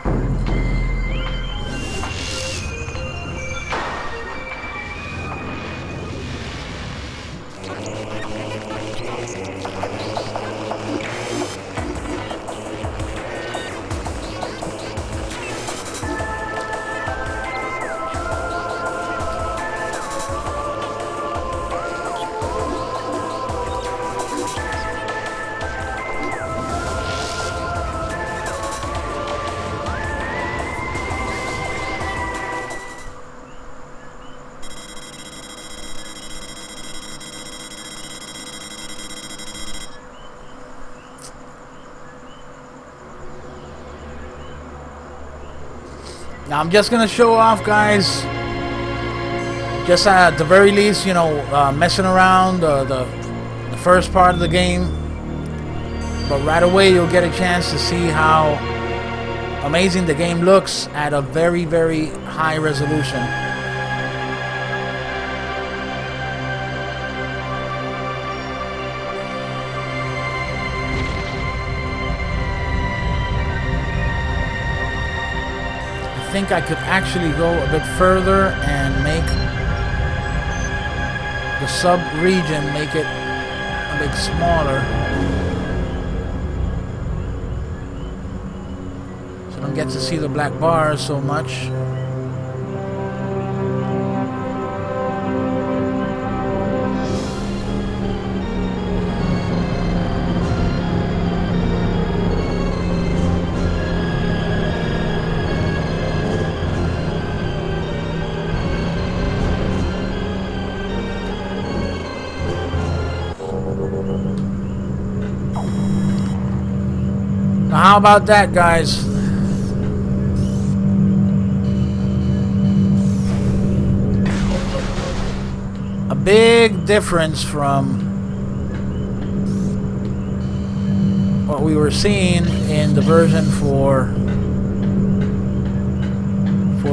Now I'm just gonna show off, guys, just at the very least, you know, messing around the first part of the game. but right away you'll get a chance to see how amazing the game looks at a very, very high resolution. I think I could actually go a bit further and make the sub-region, make it a bit smaller. So I don't get to see the black bars so much. Now, how about that, guys? A big difference from what we were seeing in the version for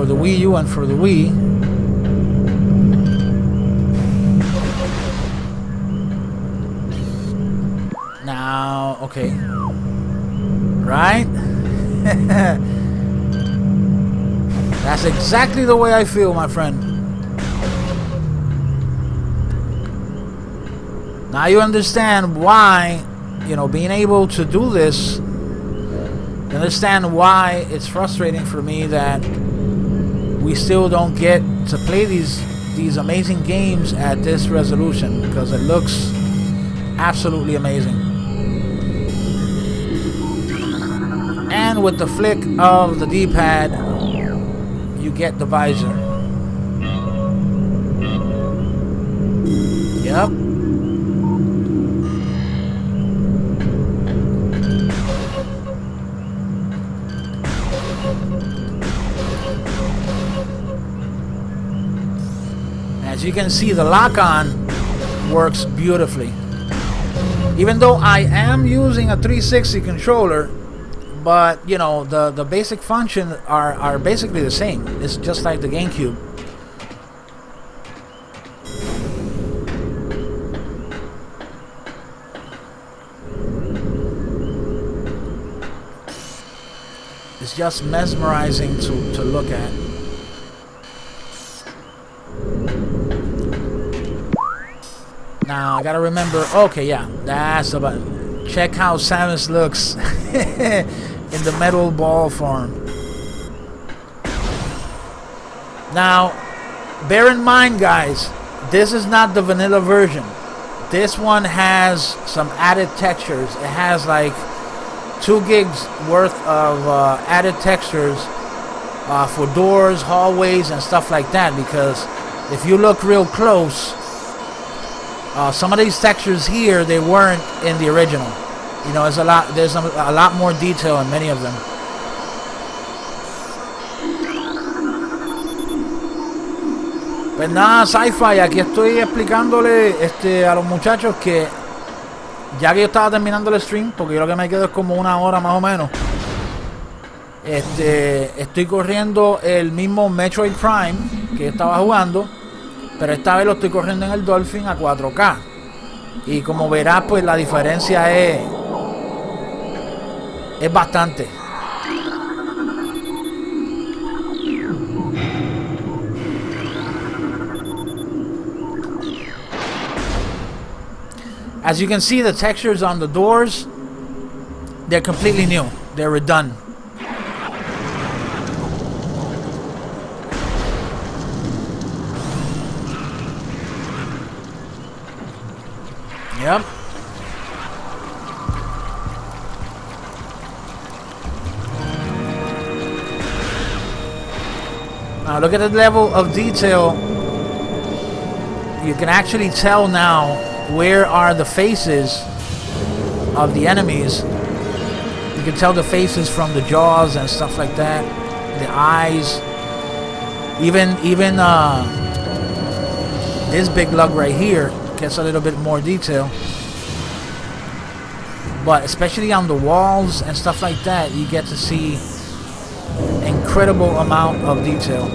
the Wii U and for the Wii. Now, okay. Right? That's exactly the way I feel, my friend. Now you understand why, you know, being able to do this, you understand why it's frustrating for me that we still don't get to play these amazing games at this resolution, because it looks absolutely amazing. And with the flick of the D-pad, you get the visor. Yep. As you can see, the lock-on works beautifully. Even though I am using a 360 controller, but you know, the basic functions are basically the same. It's just like the GameCube. It's just mesmerizing to look at. Now I gotta remember. Okay, yeah, that's about. Check how Samus looks in the metal ball form. Now, bear in mind, guys, this is not the vanilla version. This one has some added textures. It has like 2 gigs worth of added textures for doors, hallways, and stuff like that. Because if you look real close, some of these textures here, they weren't in the original. You know, there's a lot more detail in many of them. Pues nada, Sci-Fi, aquí estoy explicándole a los muchachos que ya que yo estaba terminando el stream, porque yo lo que me quedo es como 1 hora más o menos, estoy corriendo el mismo Metroid Prime que yo estaba jugando, pero esta vez lo estoy corriendo en el Dolphin a 4K. Y como verás, pues la diferencia es bastante. As you can see, the textures on the doors, they're completely new. They're redone. Yep. Now look at the level of detail. You can actually tell now where are the faces of the enemies. You can tell the faces from the jaws and stuff like that. The eyes. Even this big lug right here gets a little bit more detail. but especially on the walls and stuff like that, you get to see incredible amount of detail.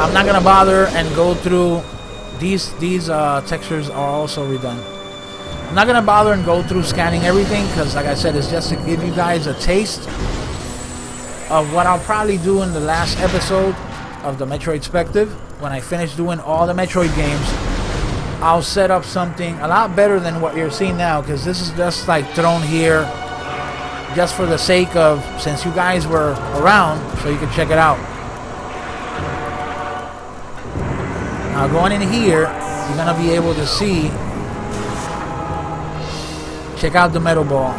I'm not gonna bother and go through these textures are also redone. I'm not gonna bother and go through scanning everything because, like I said, it's just to give you guys a taste of what I'll probably do in the last episode of the Metroidspective. When I finish doing all the Metroid games, I'll set up something a lot better than what you're seeing now, because this is just like thrown here just for the sake of, since you guys were around, so you can check it out. Now going in here, you're gonna be able to see, check out the metal ball.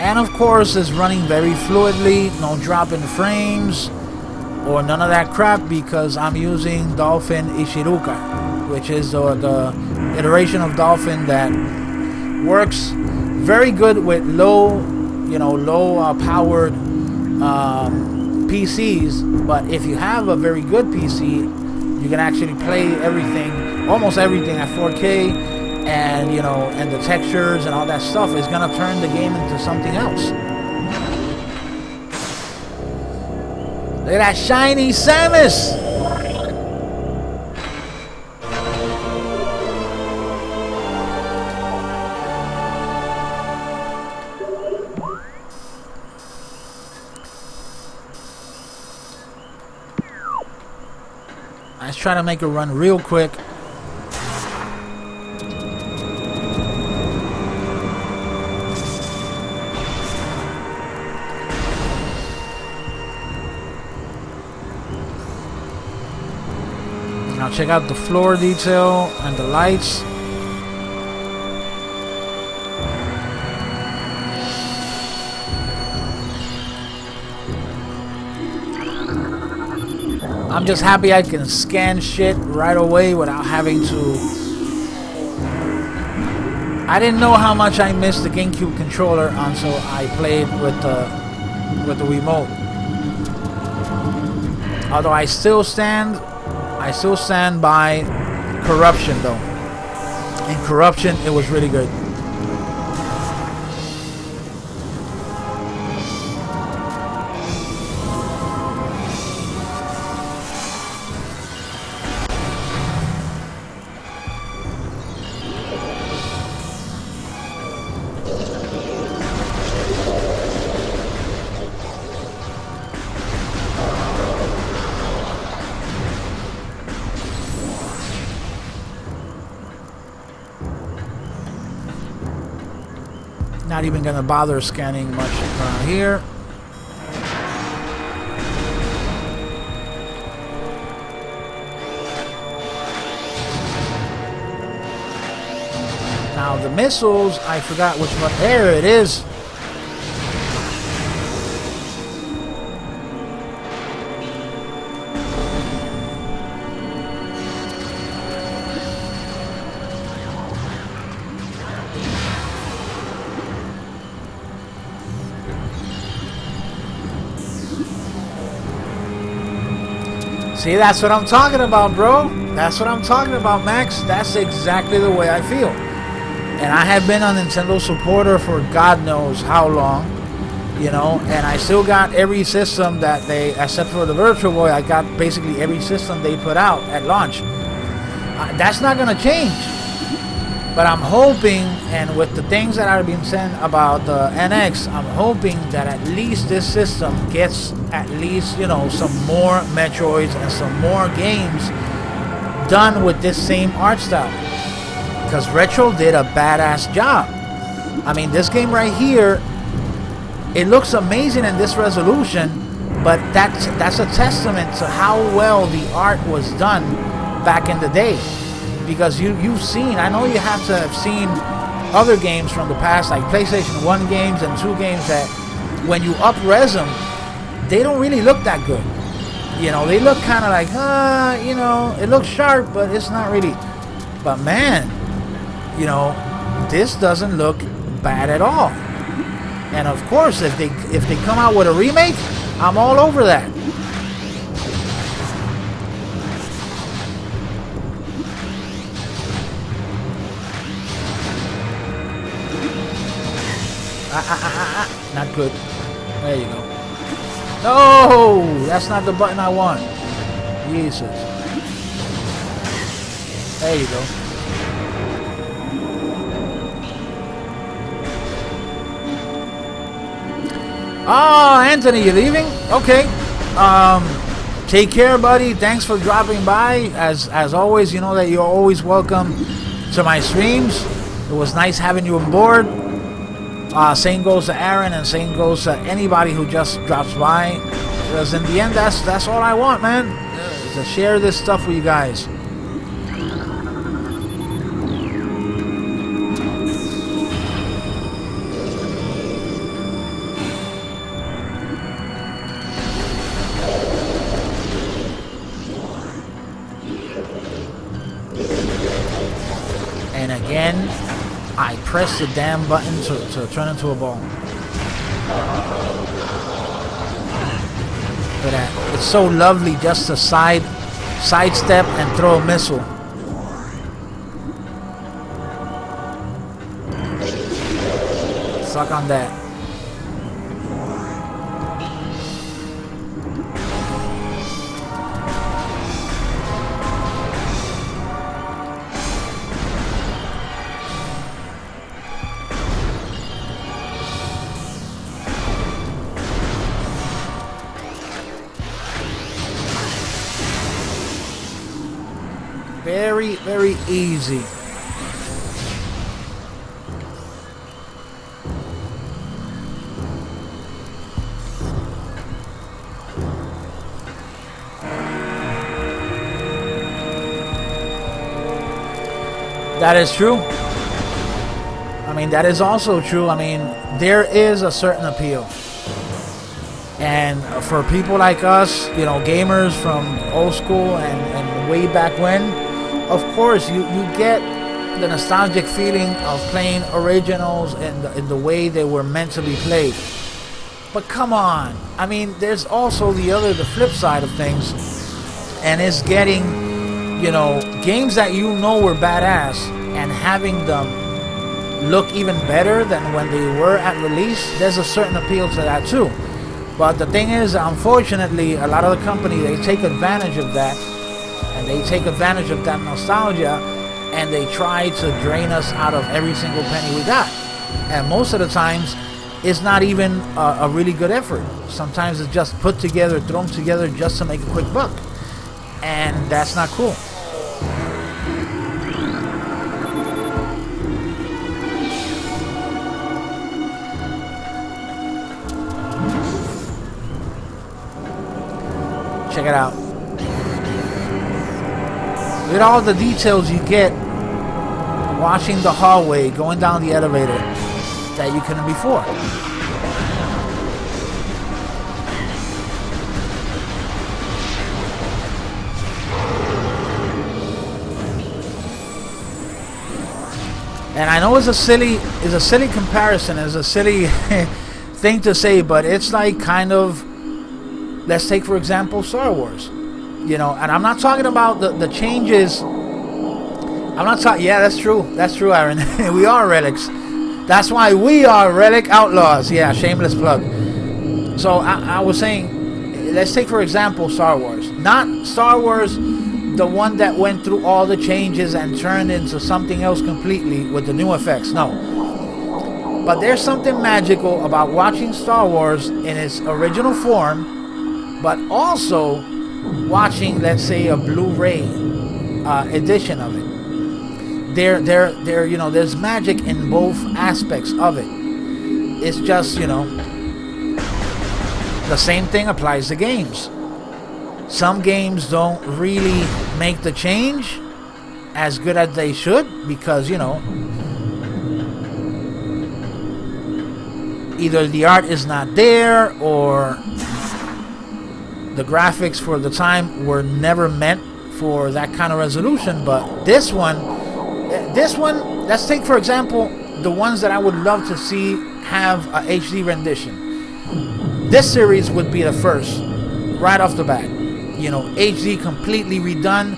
And of course it's running very fluidly, no drop in frames or none of that crap, because I'm using Dolphin Ishiruka, which is the iteration of Dolphin that works very good with low powered PCs. But if you have a very good PC, you can actually play everything, almost everything at 4K. And and the textures and all that stuff is gonna turn the game into something else. Look at that shiny Samus! Let's try to make it run real quick. Now check out the floor detail and the lights. I'm just happy I can scan shit right away without having to. I didn't know how much I missed the GameCube controller until I played with the Wiimote. Although I still stand by Corruption though. In Corruption, it was really good. Not even gonna bother scanning much around here. Now the missiles, I forgot which one. There it is. See, that's what I'm talking about, bro. That's what I'm talking about, Max. That's exactly the way I feel. And I have been a Nintendo supporter for God knows how long, and I still got every system that they, except for the Virtual Boy, I got basically every system they put out at launch. That's not going to change. But I'm hoping, and with the things that are being said about the NX, I'm hoping that at least this system gets at least, some more Metroids and some more games done with this same art style. Because Retro did a badass job. I mean, this game right here, it looks amazing in this resolution, but that's a testament to how well the art was done back in the day. Because you've seen, I know you have to have seen other games from the past, like PlayStation 1 games and 2 games, that when you up-res them, they don't really look that good. They look kind of like, it looks sharp, but it's not really. But man, you know, this doesn't look bad at all. And of course, if they come out with a remake, I'm all over that. Not good. There you go. No, that's not the button I want. Jesus. There you go. Oh, Anthony, you leaving? Okay. Take care, buddy. Thanks for dropping by. As always, you know that you're always welcome to my streams. It was nice having you on board. Same goes to Aaron, and same goes to anybody who just drops by. Because in the end, that's all I want, man. To share this stuff with you guys. And again, I press the damn button to turn into a ball. Look at that. It's so lovely just to sidestep and throw a missile. Suck on that. Very, very easy. That is true. I mean, that is also true. I mean, there is a certain appeal. And for people like us, you know, gamers from old school and way back when, of course, you get the nostalgic feeling of playing originals in the way they were meant to be played. But come on, I mean, there's also the flip side of things, and it's getting, you know, games that you know were badass and having them look even better than when they were at release. There's a certain appeal to that too. But the thing is, unfortunately, a lot of the company, they take advantage of that. And they take advantage of that nostalgia, and they try to drain us out of every single penny we got. And most of the times, it's not even a really good effort. Sometimes it's just put together, thrown together just to make a quick buck. And that's not cool. Check it out. Look at all the details you get watching the hallway, going down the elevator that you couldn't before. And I know it's a silly comparison, it's a silly thing to say, but it's like kind of, let's take for example Star Wars. You know, and I'm not talking about the changes. I'm not talking. Yeah, that's true. That's true, Aaron. We are relics. That's why we are Relic Outlaws. Yeah, shameless plug. So I was saying, let's take for example Star Wars. Not Star Wars, the one that went through all the changes and turned into something else completely with the new effects. No. But there's something magical about watching Star Wars in its original form, but also watching, let's say, a Blu-ray edition of it. There, you know, there's magic in both aspects of it. It's just, you know, the same thing applies to games. Some games don't really make the change as good as they should because, you know, either the art is not there or the graphics for the time were never meant for that kind of resolution. But this one this one, let's take for example the ones that I would love to see have a HD rendition. This series would be the first, right off the bat. You know, HD completely redone.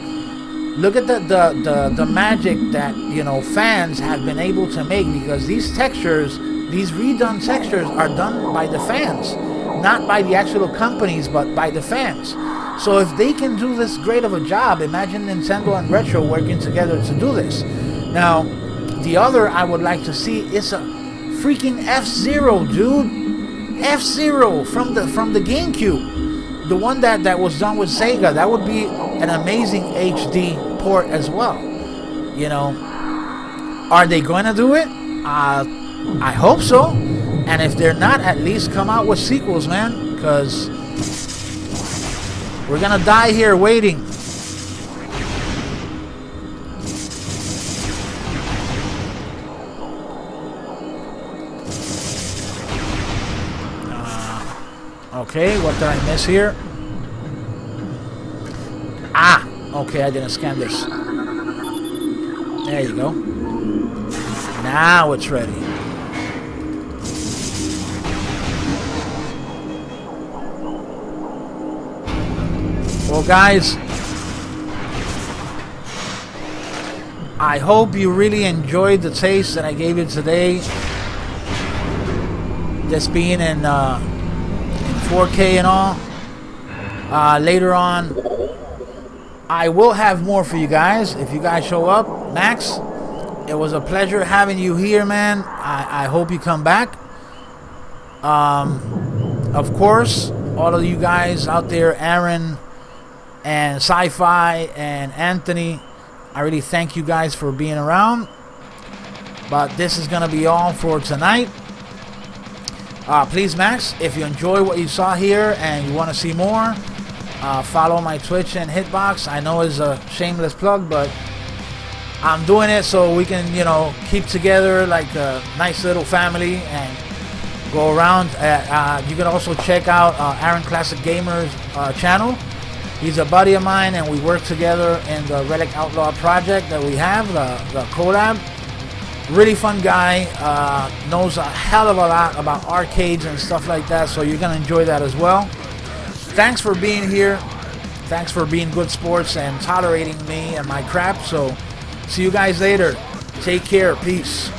Look at the magic that, you know, fans have been able to make, because these textures, these redone textures are done by the fans, not by the actual companies, but by the fans. So if they can do this great of a job, imagine Nintendo and Retro working together to do this. Now, the other I would like to see is a freaking F-Zero, dude. F-Zero from the GameCube. The one that was done with Sega. That would be an amazing HD port as well. You know, are they going to do it? I hope so. And if they're not, at least come out with sequels, man, because we're gonna die here waiting. Okay, what did I miss here? Ah, okay, I didn't scan this. There you go. Now it's ready. Well, guys, I hope you really enjoyed the taste that I gave you today. This being in 4K and all. Later on, I will have more for you guys if you guys show up. Max, it was a pleasure having you here, man. I hope you come back. Of course, all of you guys out there, Aaron and Sci-Fi and Anthony, I really thank you guys for being around. But this is gonna be all for tonight. Please, Max, if you enjoy what you saw here and you want to see more, follow my Twitch and Hitbox. I know it's a shameless plug, but I'm doing it so we can, you know, keep together like a nice little family and go around. You can also check out Aaron Classic Gamer's channel. He's a buddy of mine, and we work together in the Relic Outlaw project that we have, the collab. Really fun guy, knows a hell of a lot about arcades and stuff like that, so you're gonna enjoy that as well. Thanks for being here. Thanks for being good sports and tolerating me and my crap. So see you guys later. Take care. Peace.